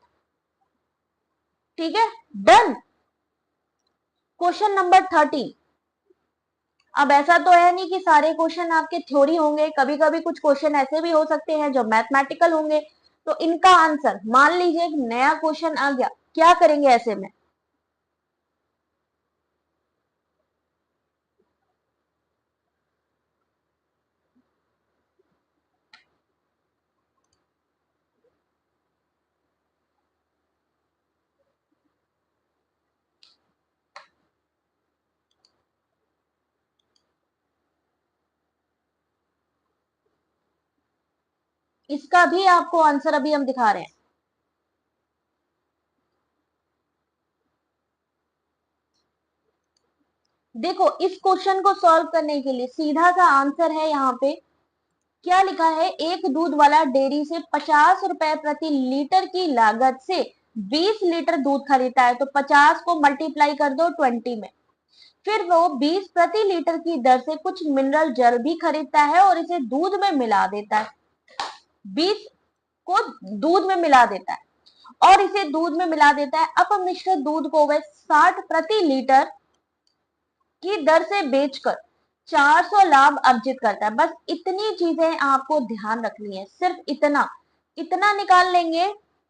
ठीक है, डन। Question number 13। अब ऐसा तो है नहीं कि सारे क्वेश्चन आपके थ्योरी होंगे, कभी कभी कुछ क्वेश्चन ऐसे भी हो सकते हैं जो मैथमेटिकल होंगे। तो इनका आंसर, मान लीजिए एक नया क्वेश्चन आ गया, क्या करेंगे ऐसे में? इसका भी आपको आंसर अभी हम दिखा रहे हैं। देखो, इस क्वेश्चन को सॉल्व करने के लिए सीधा सा आंसर है यहाँ पे, क्या लिखा है? एक दूध वाला डेयरी से 50 रुपए प्रति लीटर की लागत से 20 लीटर दूध खरीदता है, तो 50 को मल्टीप्लाई कर दो 20 में, फिर वो 20 प्रति लीटर की दर से कुछ मिनरल जल भी खरीदता है और इसे दूध में मिला देता है। 20 को दूध में मिला देता है और इसे दूध में मिला देता है। अपमिश्रित दूध को वह 60 प्रति लीटर की दर से बेचकर 400 लाभ अर्जित करता है। बस इतनी चीजें आपको ध्यान रखनी है, सिर्फ इतना इतना निकाल लेंगे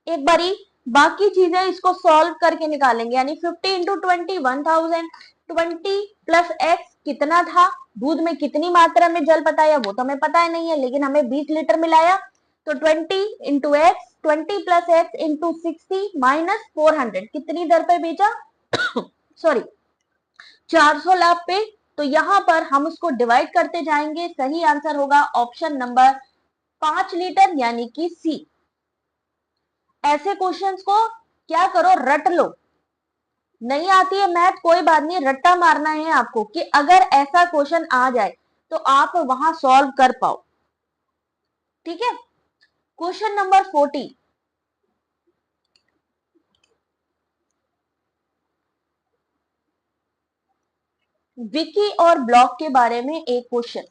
एक बारी, बाकी चीजें इसको सॉल्व करके निकालेंगे। यानी 50 इंटू 20 1000, 20 प्लस एक्स कितना था, दूध में कितनी मात्रा में जल पता है वो तो हमें पता ही नहीं है, लेकिन हमें 20 लीटर मिलाया, तो 20 into x, 20 plus x into 60 minus 400, कितनी दर पे बेचा? सॉरी, 400 लाभ पे। तो यहां पर हम उसको डिवाइड करते जाएंगे, सही आंसर होगा ऑप्शन नंबर 5 लीटर यानी कि सी। ऐसे क्वेश्चंस को क्या करो, रट लो। नहीं आती है मैथ, कोई बात नहीं, रट्टा मारना है आपको कि अगर ऐसा क्वेश्चन आ जाए तो आप वहां सॉल्व कर पाओ। ठीक है, क्वेश्चन नंबर 14। विकी और ब्लॉक के बारे में एक क्वेश्चन।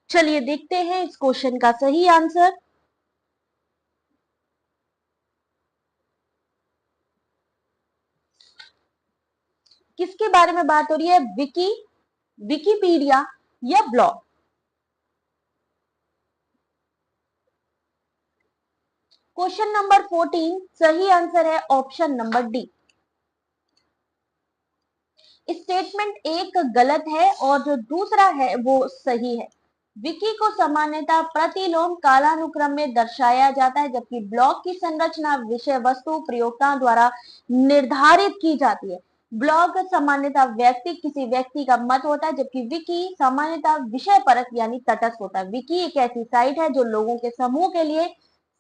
चलिए देखते हैं इस क्वेश्चन का सही आंसर। किसके बारे में बात हो रही है? विकी, विकिपीडिया या ब्लॉग? क्वेश्चन नंबर 14 सही आंसर है ऑप्शन नंबर डी। स्टेटमेंट एक गलत है और जो दूसरा है वो सही है। विकी को सामान्यतः प्रतिलोम कालानुक्रम में दर्शाया जाता है, जबकि ब्लॉक की संरचना विषय वस्तु प्रयोक्ताओं द्वारा निर्धारित की जाती है। ब्लॉग सामान्यतः व्यक्ति किसी व्यक्ति का मत होता है, जबकि विकी सामान्यतः विषय परक यानी तटस्थ होता है। विकी एक ऐसी साइट है जो लोगों के समूह के लिए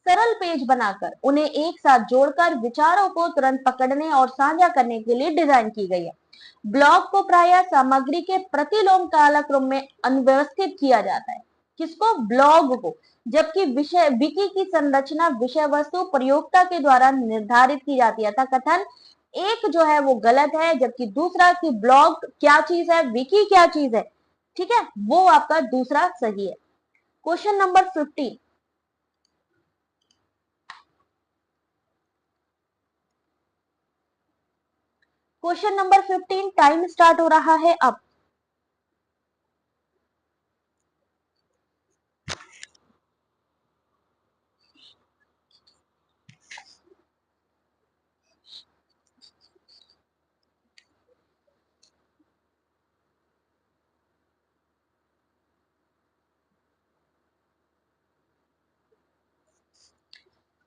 सरल पेज बनाकर उन्हें एक साथ जोड़कर विचारों को तुरंत पकड़ने और साझा करने के लिए डिजाइन की गई है। ब्लॉग को प्रायः सामग्री के प्रतिलोम कालक्रम में अनव्यवस्थित किया जाता है। किसको? ब्लॉग को। जबकि विषय विकी की संरचना विषय वस्तु प्रयोक्ता के द्वारा निर्धारित की जाती है। कथन एक जो है वो गलत है, जबकि दूसरा कि ब्लॉग क्या चीज है, विकी क्या चीज है, ठीक है, वो आपका दूसरा सही है। Question number 15। Question number 15, time start हो रहा है अब।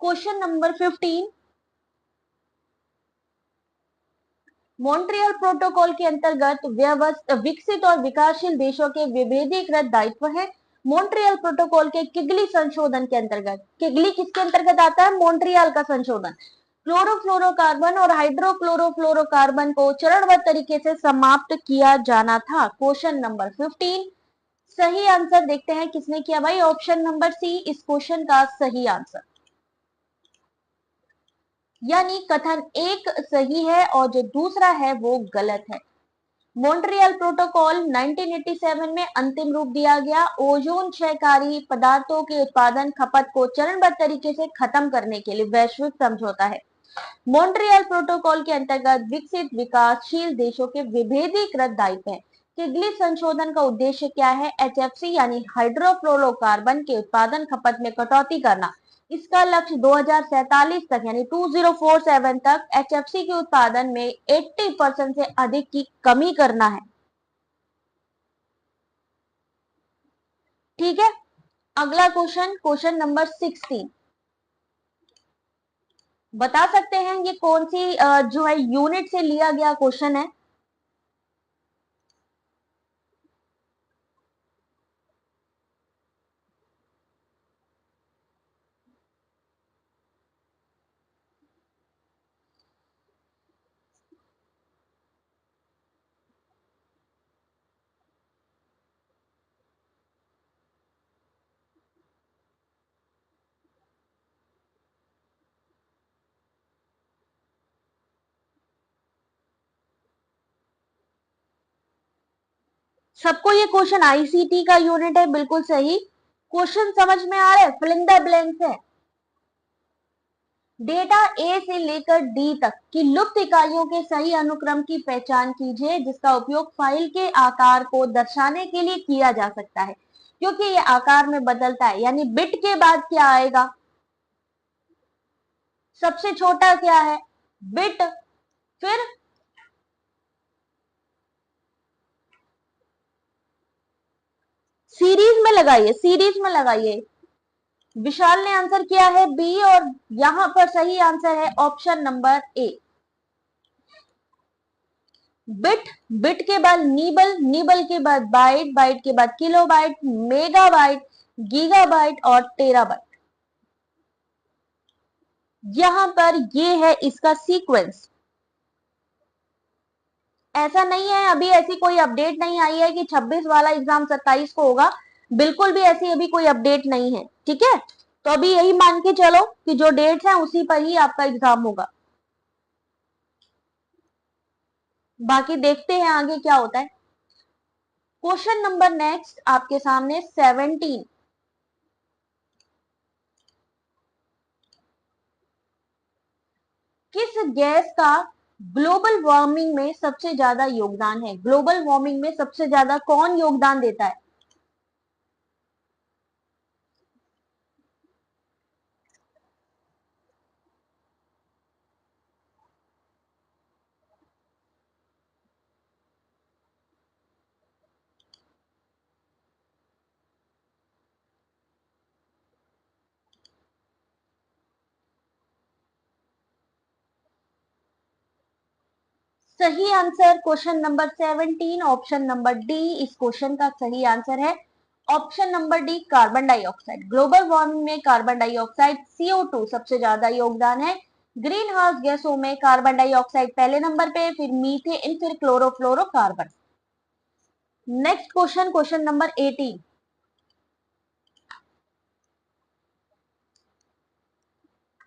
क्वेश्चन नंबर 15, मॉन्ट्रियल प्रोटोकॉल के अंतर्गत विकसित और विकासशील देशों के विभेदीकृत दायित्व है। मॉन्ट्रियल प्रोटोकॉल के किगली संशोधन के अंतर्गत, किगली किसके अंतर्गत आता है? मॉन्ट्रियल का संशोधन। क्लोरोफ्लोरोकार्बन और हाइड्रोक्लोरोफ्लोरोकार्बन को चरणबद्ध तरीके से समाप्त किया जाना था। क्वेश्चन नंबर 15, सही आंसर देखते हैं किसने किया भाई? ऑप्शन नंबर सी इस क्वेश्चन का सही आंसर, यानी कथन एक सही है और जो दूसरा है वो गलत है। मॉन्ट्रियल प्रोटोकॉल 1987 में अंतिम रूप दिया गया। ओजोन क्षयकारी पदार्थों के उत्पादन खपत को चरणबद्ध तरीके से खत्म करने के लिए वैश्विक समझौता है। मॉन्ट्रियल प्रोटोकॉल के अंतर्गत विकसित विकासशील देशों के विभेदीकृत दायित्व है। किगली संशोधन का उद्देश्य क्या है? एचएफसी यानी हाइड्रोफ्लोरोकार्बन के उत्पादन खपत में कटौती करना। इसका लक्ष्य 2047 तक यानी 2047 तक एचएफसी के उत्पादन में 80% से अधिक की कमी करना है। ठीक है, अगला क्वेश्चन, क्वेश्चन नंबर 16, बता सकते हैं ये कौन सी जो है यूनिट से लिया गया क्वेश्चन है? सबको ये क्वेश्चन आईसीटी का यूनिट है, बिल्कुल सही। क्वेश्चन समझ में आ रहा है? फिलिंग द ब्लैंक्स है। डेटा ए से लेकर डी तक की लुप्त इकाइयों के सही अनुक्रम की पहचान कीजिए जिसका उपयोग फाइल के आकार को दर्शाने के लिए किया जा सकता है। क्योंकि ये आकार में बदलता है, यानी बिट के बाद क्या आएगा? सबसे छोटा क्या है? बिट। फिर सीरीज में लगाइए, सीरीज में लगाइए। विशाल ने आंसर किया है बी और यहां पर सही आंसर है option number A, bit. Bit के बाद नीबल, नीबल के बाद बाइट, बाइट के बाद किलोबाइट, मेगाबाइट, गीगाबाइट और टेराबाइट। यहां पर ये है इसका सीक्वेंस। ऐसा नहीं है, अभी ऐसी कोई अपडेट नहीं आई है कि 26 वाला एग्जाम 27 को होगा। बिल्कुल भी ऐसी अभी कोई अपडेट नहीं है। ठीक है, तो अभी यही मान के चलो कि जो डेट्स हैं उसी पर ही आपका एग्जाम होगा। बाकी देखते हैं आगे क्या होता है। क्वेश्चन नंबर नेक्स्ट आपके सामने 17, किस गैस का ग्लोबल वार्मिंग में सबसे ज्यादा योगदान है? ग्लोबल वार्मिंग में सबसे ज्यादा कौन योगदान देता है? सही answer question number 17, option number D इस क्वेश्चन का सही आंसर है। Option number D, carbon dioxide. Global warming में कार्बन डाइऑक्साइड CO2 सबसे ज्यादा योगदान है। ग्रीन हाउस गैसों में कार्बन डाइऑक्साइड पहले नंबर पे, फिर मीथेन, फिर chlorofluorocarbon. Next question, question number 18,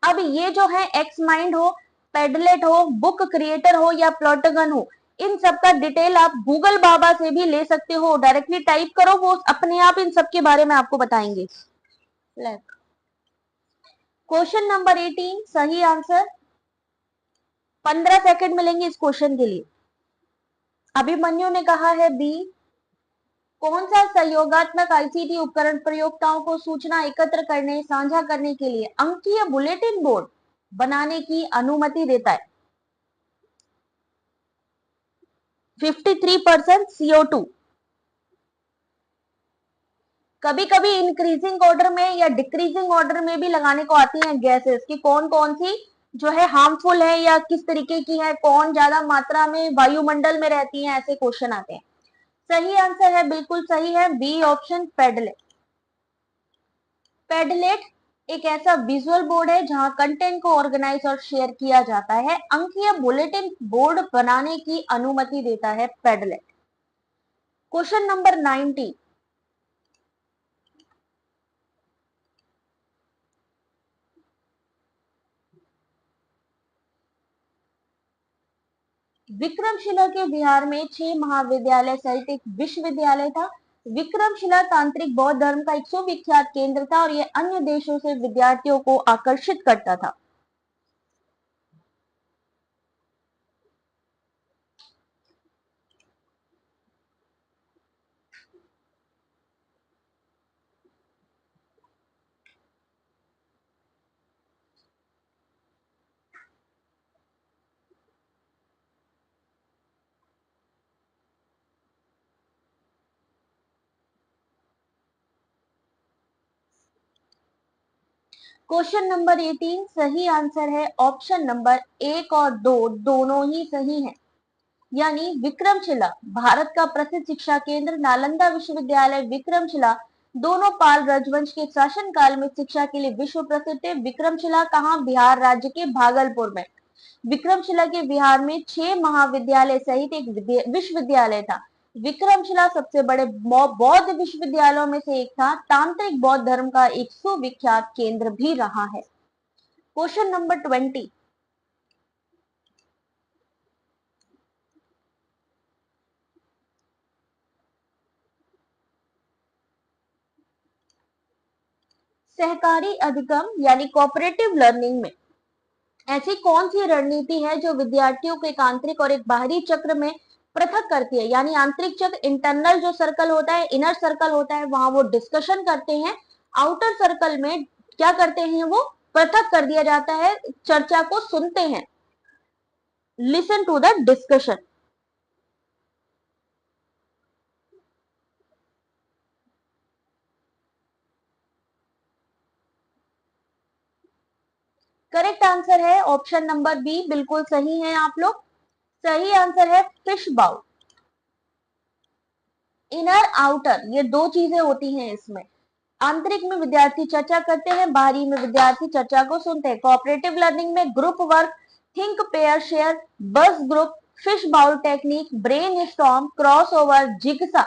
अब ये जो है एक्स माइंड हो, पेडलेट हो, बुक क्रिएटर हो या प्लॉटगन हो, इन सब का डिटेल आप गूगल बाबा से भी ले सकते हो। डायरेक्टली टाइप करो, वो अपने आप इन सब के बारे में आपको बताएंगे। क्वेश्चन नंबर 18 सही आंसर 15 सेकंड मिलेंगे इस क्वेश्चन के लिए। अभिमन्यु ने कहा है बी। कौन सा सहयोगात्मक आईसीटी उपकरण प्रयोक्ताओं को सूचना एकत्र करने, साझा करने के लिए अंकीय बुलेटिन बोर्ड बनाने की अनुमति देता है? 53% CO2। कभी कभी इंक्रीजिंग ऑर्डर में या डिक्रीजिंग ऑर्डर में भी लगाने को आती हैं गैसेस की कौन कौन सी जो है हार्मफुल है या किस तरीके की है, कौन ज्यादा मात्रा में वायुमंडल में रहती हैं, ऐसे क्वेश्चन आते हैं। सही आंसर है, बिल्कुल सही है, बी ऑप्शन पेडलेट। पेडलेट एक ऐसा विजुअल बोर्ड है जहां कंटेंट को ऑर्गेनाइज और शेयर किया जाता है। अंकीय बुलेटिन बोर्ड बनाने की अनुमति देता है पेडलेट। Question number 90। विक्रमशिला के बिहार में 6 महाविद्यालय सहित एक विश्वविद्यालय था। विक्रमशिला तांत्रिक बौद्ध धर्म का एक सुविख्यात केंद्र था और यह अन्य देशों से विद्यार्थियों को आकर्षित करता था। क्वेश्चन नंबर 18 सही आंसर है ऑप्शन नंबर 1 और 2 दोनों ही सही हैं। यानी विक्रमशिला भारत का प्रसिद्ध शिक्षा केंद्र नालंदा विश्वविद्यालय विक्रमशिला दोनों पाल राजवंश के शासन काल में शिक्षा के लिए विश्व प्रसिद्ध थे। विक्रमशिला कहाँ? बिहार राज्य के भागलपुर में। विक्रमशिला के बिहार में 6 महाविद्यालय सहित एक विश्वविद्यालय था। विक्रमशिला सबसे बड़े बौद्ध विश्वविद्यालयों में से एक था। तांत्रिक बौद्ध धर्म का एक सुविख्यात केंद्र भी रहा है। Question number 20। सहकारी अधिगम यानी कोऑपरेटिव लर्निंग में ऐसी कौन सी रणनीति है जो विद्यार्थियों को एक आंतरिक और एक बाहरी चक्र में पृथक करती है? यानी आंतरिक चक्र, इंटरनल जो सर्कल होता है, इनर सर्कल होता है, वहां वो डिस्कशन करते हैं। आउटर सर्कल में क्या करते हैं? वो पृथक कर दिया जाता है, चर्चा को सुनते हैं। Listen to the discussion. Correct answer है ऑप्शन नंबर बी, बिल्कुल सही है आप लोग। सही आंसर है फिश बाउल। इनर आउटर ये दो चीजें होती हैं इसमें। आंतरिक में विद्यार्थी चर्चा करते हैं, बाहरी में विद्यार्थी चर्चा को सुनते हैं। कोऑपरेटिव लर्निंग में group work, think pair share, बस group, fish bowl technique, brain storm, cross over, jigsaw,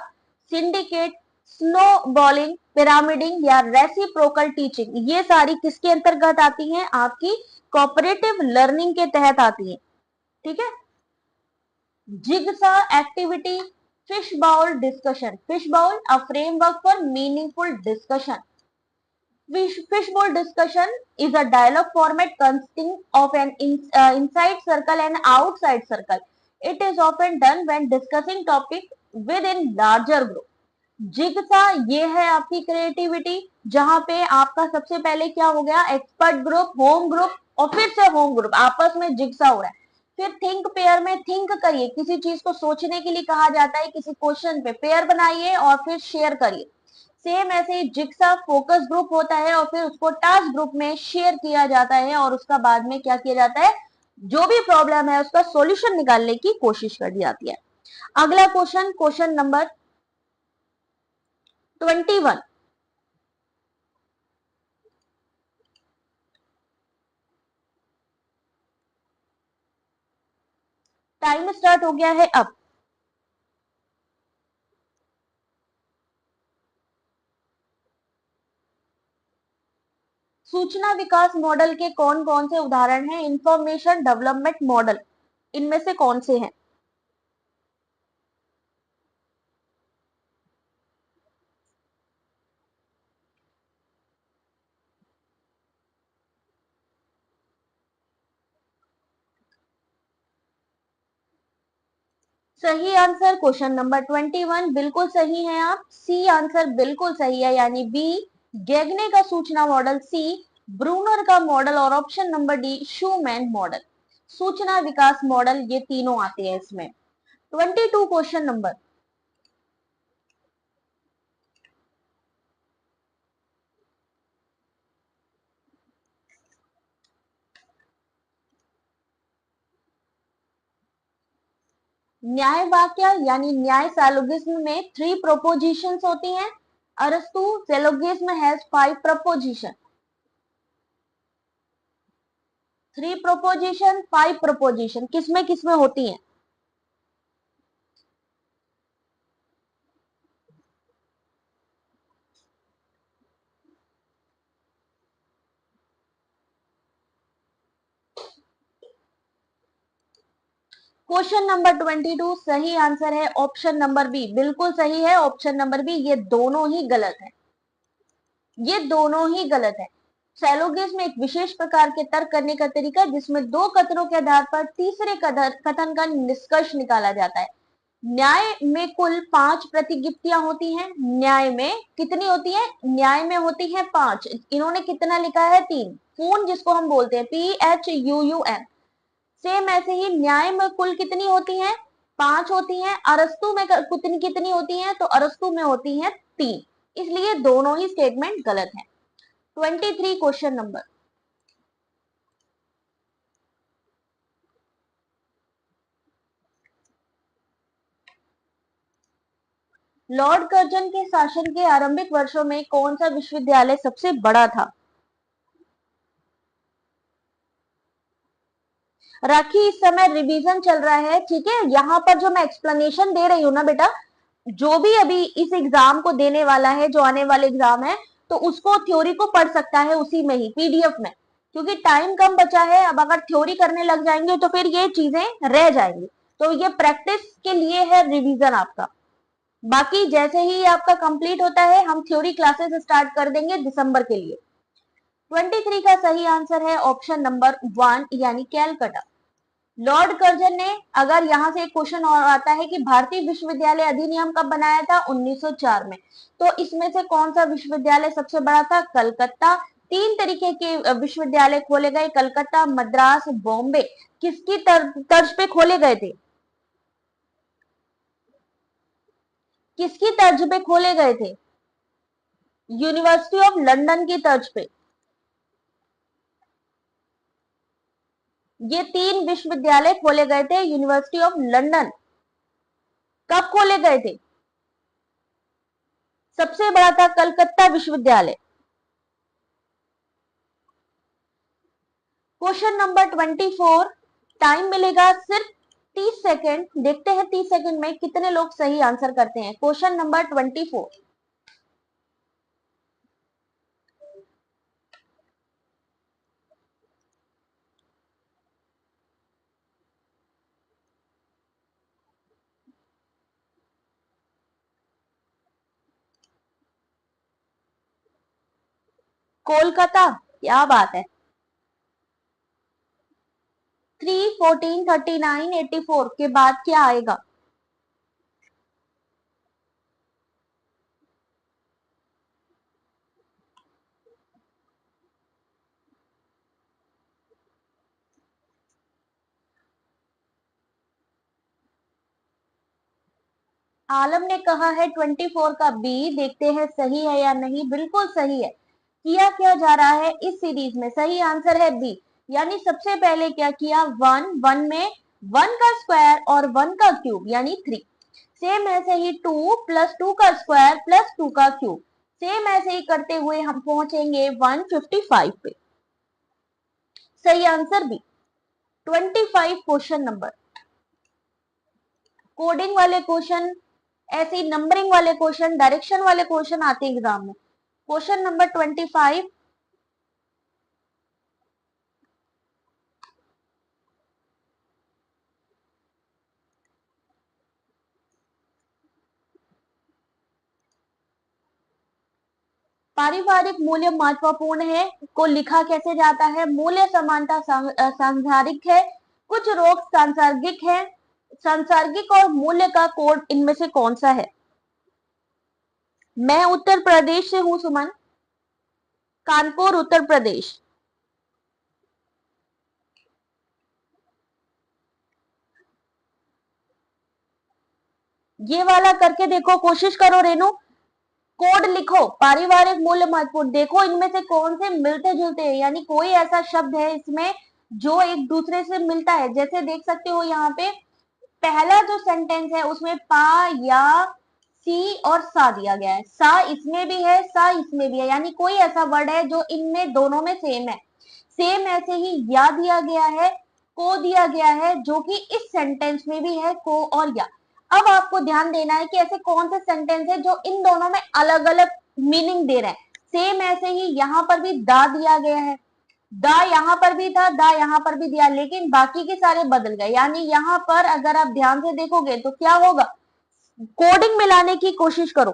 syndicate, snow bowling, pyramiding या रेसिप्रोकल टीचिंग, ये सारी किसके अंतर्गत आती हैं? आपकी कोऑपरेटिव लर्निंग के तहत आती है। ठीक है। Jigsaw activity, fish bowl discussion. Fish bowl a framework for meaningful discussion. Fishbowl discussion is a dialogue format consisting of an inside circle and outside circle. It is often done when discussing topic within larger group. Jigsaw ये है आपकी क्रिएटिविटी, जहां पे आपका सबसे पहले क्या हो गया? एक्सपर्ट ग्रुप, होम ग्रुप और फिर से होम ग्रुप, आपस में जिग्सा हो रहा है। फिर थिंक पेयर में थिंक करिए, किसी चीज को सोचने के लिए कहा जाता है, किसी क्वेश्चन पे पेयर बनाइए और फिर शेयर करिए। सेम ऐसे ही जिग्सा फोकस ग्रुप होता है और फिर उसको टास्क ग्रुप में शेयर किया जाता है और उसका बाद में क्या किया जाता है? जो भी प्रॉब्लम है उसका सॉल्यूशन निकालने की कोशिश कर दी जाती है। अगला question, question number 21। Time start हो गया है अब। सूचना विकास मॉडल के कौन कौन से उदाहरण हैं? इंफॉर्मेशन डेवलपमेंट मॉडल इनमें से कौन से हैं? सही आंसर क्वेश्चन नंबर 21 बिल्कुल सही है आप। सी आंसर बिल्कुल सही है, यानी बी गैगने का सूचना मॉडल, सी ब्रूनर का मॉडल और ऑप्शन नंबर डी शूमैन मॉडल, सूचना विकास मॉडल, ये तीनों आते हैं इसमें। 22 क्वेश्चन नंबर। न्याय वाक्य यानी न्याय सैलोगिज्म में 3 प्रोपोजिशंस होती हैं। अरस्तु सैलोगिज्म हैज 5 प्रपोजिशन। 3 प्रोपोजिशन 5 प्रपोजिशन किसमें किसमें होती हैं? क्वेश्चन नंबर 22 सही आंसर है ऑप्शन नंबर बी, बिल्कुल सही है ऑप्शन नंबर बी। ये दोनों ही गलत है, ये दोनों ही गलत है। सैलोगिज्म एक विशेष प्रकार के तर्क करने का तरीका है जिसमें दो कथनों के आधार पर तीसरे कथन का निष्कर्ष निकाला जाता है। न्याय में कुल 5 प्रतिगिप्तियां होती हैं। न्याय में कितनी होती है? न्याय में होती है 5। इन्होंने कितना लिखा है? 3। फून जिसको हम बोलते हैं, PHUUN। सेम ऐसे ही न्याय में कुल कितनी होती हैं? 5 होती हैं। अरस्तु में कितनी कितनी होती हैं? तो अरस्तु में होती हैं 3। इसलिए दोनों ही स्टेटमेंट गलत है। 23 क्वेश्चन नंबर। लॉर्ड कर्जन के शासन के आरंभिक वर्षों में कौन सा विश्वविद्यालय सबसे बड़ा था? राखी इस समय रिवीजन चल रहा है, ठीक है। यहाँ पर जो मैं एक्सप्लेनेशन दे रही हूँ ना बेटा, जो भी अभी इस एग्जाम को देने वाला है, जो आने वाले एग्जाम है, तो उसको थ्योरी को पढ़ सकता है उसी में ही, पीडीएफ में, क्योंकि टाइम कम बचा है। अब अगर थ्योरी करने लग जाएंगे तो फिर ये चीजें रह जाएंगी। तो ये प्रैक्टिस के लिए है रिवीजन आपका। बाकी जैसे ही आपका कंप्लीट होता है हम थ्योरी क्लासेस स्टार्ट कर देंगे दिसंबर के लिए। 23 का सही आंसर है ऑप्शन नंबर 1 यानी कैलकाटा। लॉर्ड कर्जन ने, अगर यहां से एक क्वेश्चन और आता है कि भारतीय विश्वविद्यालय अधिनियम कब बनाया था? 1904 में। तो इसमें से कौन सा विश्वविद्यालय सबसे बड़ा था? कलकत्ता। 3 तरीके के विश्वविद्यालय खोले गए, कलकत्ता, मद्रास, बॉम्बे। किसकी तर्ज पे खोले गए थे? किसकी तर्ज पे खोले गए थे? यूनिवर्सिटी ऑफ लंदन की तर्ज पे। ये 3 विश्वविद्यालय खोले गए थे यूनिवर्सिटी ऑफ लंदन। कब खोले गए थे? सबसे बड़ा था कलकत्ता विश्वविद्यालय। Question number 24। टाइम मिलेगा सिर्फ 30 सेकेंड। देखते हैं 30 सेकेंड में कितने लोग सही आंसर करते हैं। Question number 24। कोलकाता, क्या बात है। 3, 14, 39, 84 के बाद क्या आएगा? आलम ने कहा है 24 का बी। देखते हैं सही है या नहीं। बिल्कुल सही है। किया क्या जा रहा है इस सीरीज में? सही आंसर है बी, यानी सबसे पहले क्या किया? 1, 1 में 1 का स्क्वायर और 1 का क्यूब यानी 3। सेम ऐसे ही 2 प्लस 2 का स्क्वायर प्लस 2 का क्यूब। सेम ऐसे ही करते हुए हम पहुंचेंगे 155 पे। सही answer B. 25 question number. Coding वाले क्वेश्चन, ऐसे नंबरिंग वाले क्वेश्चन, डायरेक्शन वाले क्वेश्चन आते हैं एग्जाम में। Question number 25। पारिवारिक मूल्य महत्वपूर्ण है को लिखा कैसे जाता है? मूल्य समानता सांसारिक है, कुछ रोग सांसर्गिक है, सांसर्गिक और मूल्य का कोड इनमें से कौन सा है? मैं उत्तर प्रदेश से हूं सुमन, कानपुर उत्तर प्रदेश। ये वाला करके देखो, कोशिश करो रेनू। कोड लिखो, पारिवारिक मूल्य महत्वपूर्ण, देखो इनमें से कौन से मिलते जुलते हैं, यानी कोई ऐसा शब्द है इसमें जो एक दूसरे से मिलता है। जैसे देख सकते हो यहाँ पे पहला जो सेंटेंस है उसमें पा या सी और सा दिया गया है, सा इसमें भी है सा इसमें भी है, यानी कोई ऐसा वर्ड है जो इनमें दोनों में सेम है। सेम ऐसे ही या दिया गया है, को दिया गया है, जो कि इस सेंटेंस में भी है, को और या। अब आपको ध्यान देना है कि ऐसे कौन से सेंटेंस है जो इन दोनों में अलग अलग मीनिंग दे रहे हैं। सेम ऐसे ही यहाँ पर भी दा दिया गया है, दा यहाँ पर भी था, दा यहाँ पर भी दिया, लेकिन बाकी के सारे बदल गए। यानी यहाँ पर अगर आप ध्यान से देखोगे तो क्या होगा, कोडिंग मिलाने की कोशिश करो,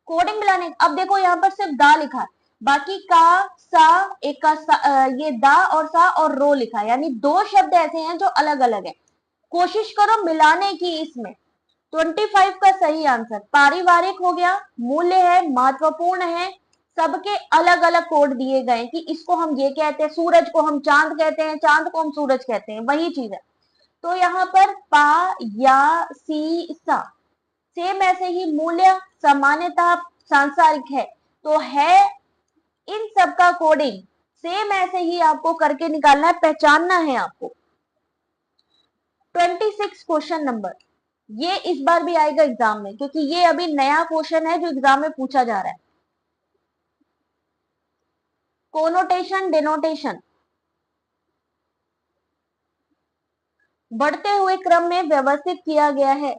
कोडिंग मिलाने। अब देखो यहाँ पर सिर्फ दा लिखा है, बाकी का सा, एक का सा, ये दा और सा और रो लिखा है, यानी दो शब्द ऐसे हैं जो अलग अलग है। कोशिश करो मिलाने की इसमें। 25 का सही आंसर पारिवारिक हो गया, मूल्य है, महत्वपूर्ण है, सबके अलग अलग कोड दिए गए कि इसको हम ये कहते हैं, सूरज को हम चांद कहते हैं, चांद को हम सूरज कहते हैं, वही चीज है। तो यहाँ पर पा या सी सा, सेम ऐसे ही मूल्य सामान्यतः सांसारिक है, तो है इन सब का कोडिंग सेम ऐसे ही आपको करके निकालना है, पहचानना है आपको। 26 क्वेश्चन नंबर, ये इस बार भी आएगा एग्जाम में, क्योंकि ये अभी नया क्वेश्चन है जो एग्जाम में पूछा जा रहा है। कोनोटेशन डिनोटेशन, बढ़ते हुए क्रम में व्यवस्थित किया गया है।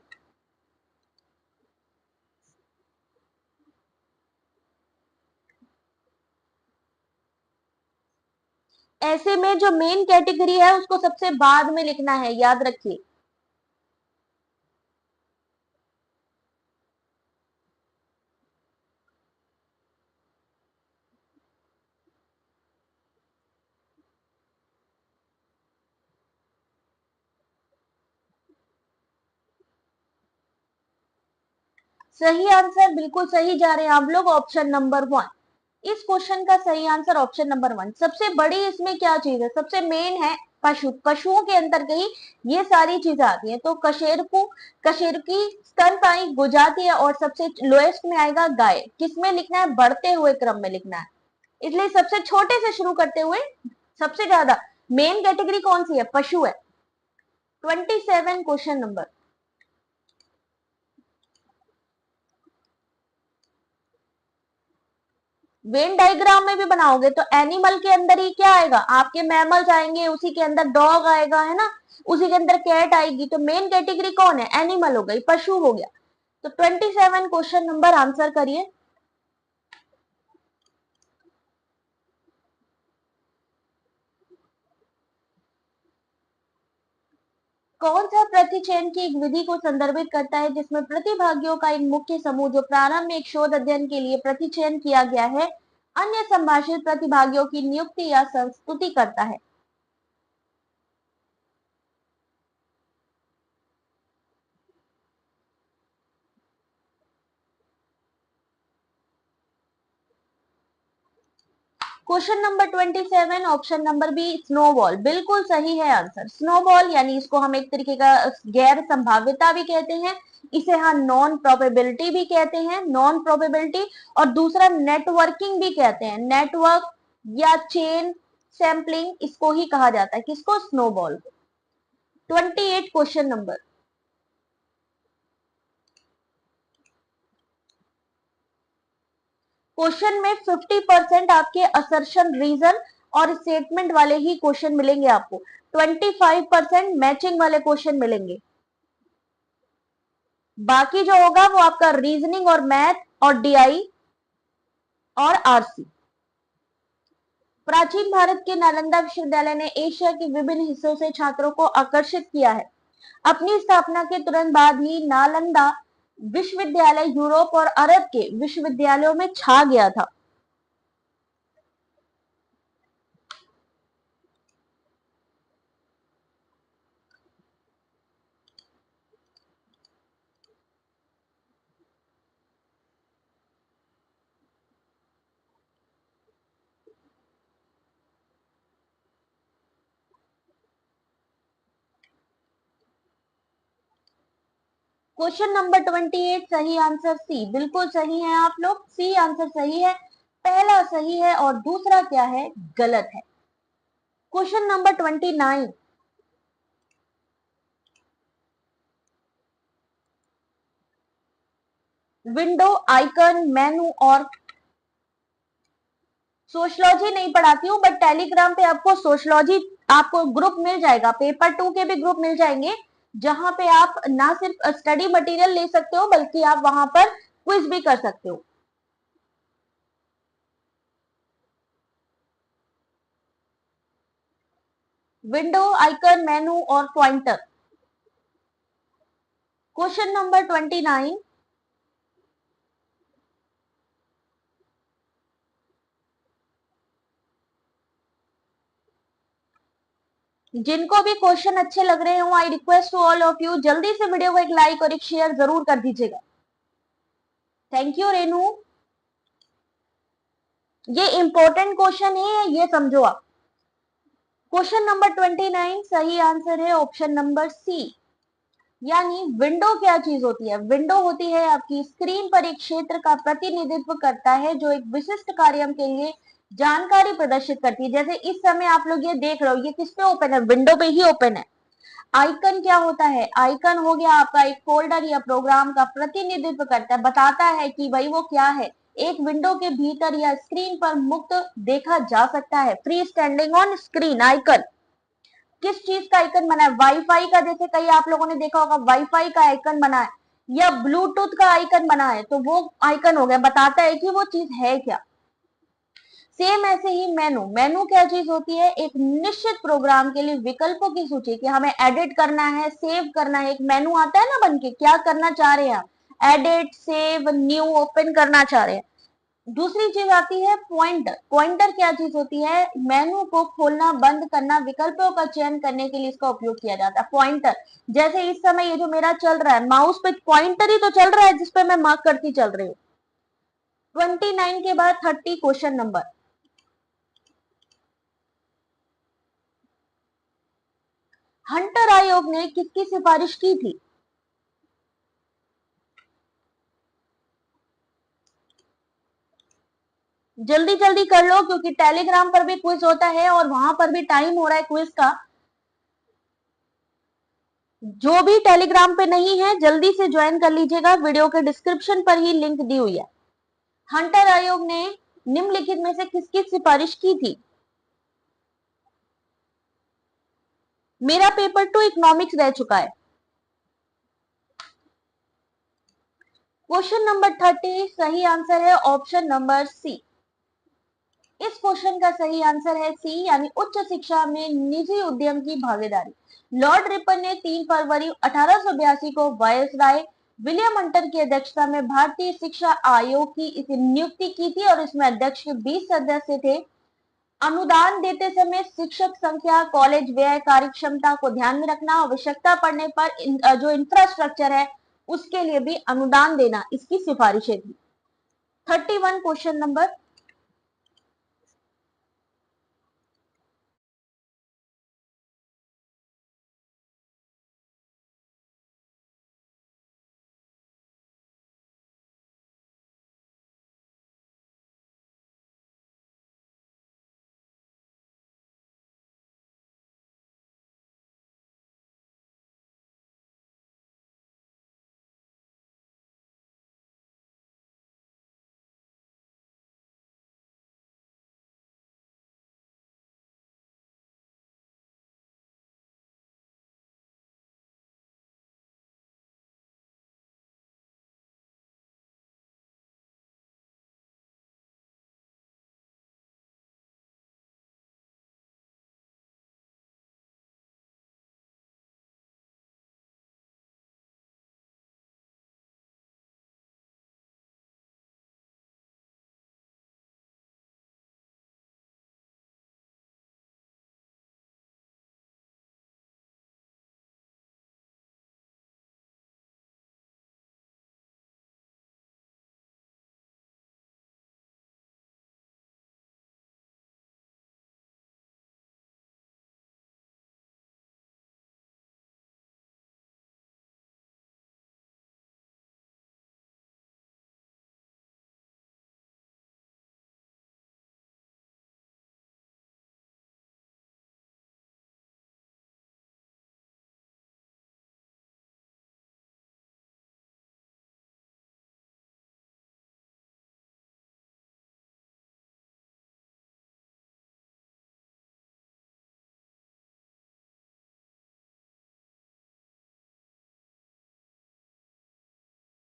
ऐसे में जो मेन कैटेगरी है उसको सबसे बाद में लिखना है, याद रखिए। सही आंसर बिल्कुल सही जा रहे हैं आप लोग, ऑप्शन नंबर 1। इस क्वेश्चन का सही आंसर ऑप्शन नंबर 1। सबसे बड़ी इसमें क्या चीज है, सबसे मेन है पशु, पशुओं के अंतर्गत ही ये सारी चीजें आती हैं। तो कशेरुकी, कशेरुकी, स्तनपायी, गुजातीय और सबसे लोएस्ट में आएगा गाय। किसमें लिखना है, बढ़ते हुए क्रम में लिखना है, इसलिए सबसे छोटे से शुरू करते हुए सबसे ज्यादा। मेन कैटेगरी कौन सी है, पशु है। 27 क्वेश्चन नंबर, वेन डायग्राम में भी बनाओगे तो एनिमल के अंदर ही क्या आएगा, आपके मैमल्स आएंगे, उसी के अंदर डॉग आएगा, है ना, उसी के अंदर कैट आएगी। तो मेन कैटेगरी कौन है, एनिमल हो गई, पशु हो गया। तो 27 क्वेश्चन नंबर आंसर करिए। कौन सा प्रतिचयन की एक विधि को संदर्भित करता है जिसमें प्रतिभागियों का एक मुख्य समूह जो प्रारंभ में एक शोध अध्ययन के लिए प्रतिचयन किया गया है, अन्य संभाषित प्रतिभागियों की नियुक्ति या संस्तुति करता है? Question number 27 option number B snowball, बिल्कुल सही है आंसर। स्नोबॉल यानी इसको हम एक तरीके का गैर संभाव्यता भी कहते हैं, इसे हम नॉन प्रोबेबिलिटी भी कहते हैं, नॉन प्रोबेबिलिटी। और दूसरा नेटवर्किंग भी कहते हैं, नेटवर्क या चेन सैम्पलिंग इसको ही कहा जाता है, किसको, स्नोबॉल को। 28 क्वेश्चन नंबर, क्वेश्चन में 50% आपके असर्शन रीजन और स्टेटमेंट वाले ही क्वेश्चन मिलेंगे आपको, 25% मैचिंग वाले क्वेश्चन मिलेंगे। बाकी जो होगा वो आपका रीजनिंग और मैथ और डीआई और आरसी। प्राचीन भारत के नालंदा विश्वविद्यालय ने एशिया के विभिन्न हिस्सों से छात्रों को आकर्षित किया है। अपनी स्थापना के तुरंत बाद ही नालंदा विश्वविद्यालय यूरोप और अरब के विश्वविद्यालयों में छा गया था। क्वेश्चन नंबर 28 सही आंसर सी, बिल्कुल सही है आप लोग, सी आंसर सही है, पहला सही है और दूसरा क्या है, गलत है। क्वेश्चन नंबर 29, विंडो, आइकन, मेनू और सोशलॉजी नहीं पढ़ाती हूँ, बट टेलीग्राम पे आपको सोशलॉजी आपको ग्रुप मिल जाएगा, पेपर 2 के भी ग्रुप मिल जाएंगे, जहां पे आप ना सिर्फ स्टडी मटेरियल ले सकते हो बल्कि आप वहां पर क्विज भी कर सकते हो। विंडो, आइकन, मेनू और पॉइंटर। क्वेश्चन नंबर 29, जिनको भी क्वेश्चन अच्छे लग रहे हो, I request to all of you, जल्दी से वीडियो को एक लाइक और एक शेयर जरूर कर दीजिएगा। Thank you Renu. ये इंपॉर्टेंट क्वेश्चन है, ये समझो आप। क्वेश्चन नंबर 29 सही आंसर है ऑप्शन नंबर सी। यानी विंडो क्या चीज होती है, विंडो होती है आपकी स्क्रीन पर एक क्षेत्र का प्रतिनिधित्व करता है जो एक विशिष्ट कार्य के लिए जानकारी प्रदर्शित करती है। जैसे इस समय आप लोग ये देख रहे हो, ये किस पे ओपन है, विंडो पे ही ओपन है। आइकन क्या होता है, आइकन हो गया आपका एक फोल्डर या प्रोग्राम का प्रतिनिधित्व करता है, बताता है कि भाई वो क्या है, एक विंडो के भीतर या स्क्रीन पर मुक्त देखा जा सकता है। Free standing on screen icon, किस चीज का आइकन बना है, वाईफाई का, जैसे कई आप लोगों ने देखा होगा वाईफाई का आइकन बना है या ब्लूटूथ का आइकन बना है, तो वो आइकन हो गया, बताता है कि वो चीज है क्या। सेम ऐसे ही मेनू, मेनू क्या चीज होती है, एक निश्चित प्रोग्राम के लिए विकल्पों की सूची कि हमें एडिट करना है, सेव करना है, एक मेनू आता है ना बन के, क्या करना चाह रहे हैं आप, एडिट, सेव, न्यू, ओपन करना चाह रहे हैं। दूसरी चीज आती है पॉइंटर, पॉइंटर क्या चीज होती है, मेनू को खोलना बंद करना, विकल्पों का चयन करने के लिए इसका उपयोग किया जाता है पॉइंटर। जैसे इस समय ये जो मेरा चल रहा है माउस पे पॉइंटर ही तो चल रहा है जिसपे मैं मार्क करती चल रही हूँ। 29 के बाद 30 क्वेश्चन नंबर, हंटर आयोग ने किसकी सिफारिश की थी। जल्दी जल्दी कर लो क्योंकि टेलीग्राम पर भी क्विज होता है और वहां पर भी टाइम हो रहा है क्विज का। जो भी टेलीग्राम पे नहीं है जल्दी से ज्वाइन कर लीजिएगा, वीडियो के डिस्क्रिप्शन पर ही लिंक दी हुई है। हंटर आयोग ने निम्नलिखित में से किसकी सिफारिश की थी। मेरा पेपर 2 इकोनॉमिक्स रह चुका है। क्वेश्चन नंबर 30 सही आंसर है ऑप्शन नंबर सी। इस क्वेश्चन का सही आंसर है सी, यानी उच्च शिक्षा में निजी उद्यम की भागीदारी। लॉर्ड रिपन ने 3 फरवरी 1882 को वायसराय विलियम हंटर की अध्यक्षता में भारतीय शिक्षा आयोग की इसे नियुक्ति की थी और इसमें अध्यक्ष के 20 सदस्य थे। अनुदान देते समय शिक्षक संख्या, कॉलेज व्यय, कार्यक्षमता को ध्यान में रखना, आवश्यकता पड़ने पर जो इंफ्रास्ट्रक्चर है उसके लिए भी अनुदान देना, इसकी सिफारिशें थी। 31 क्वेश्चन नंबर,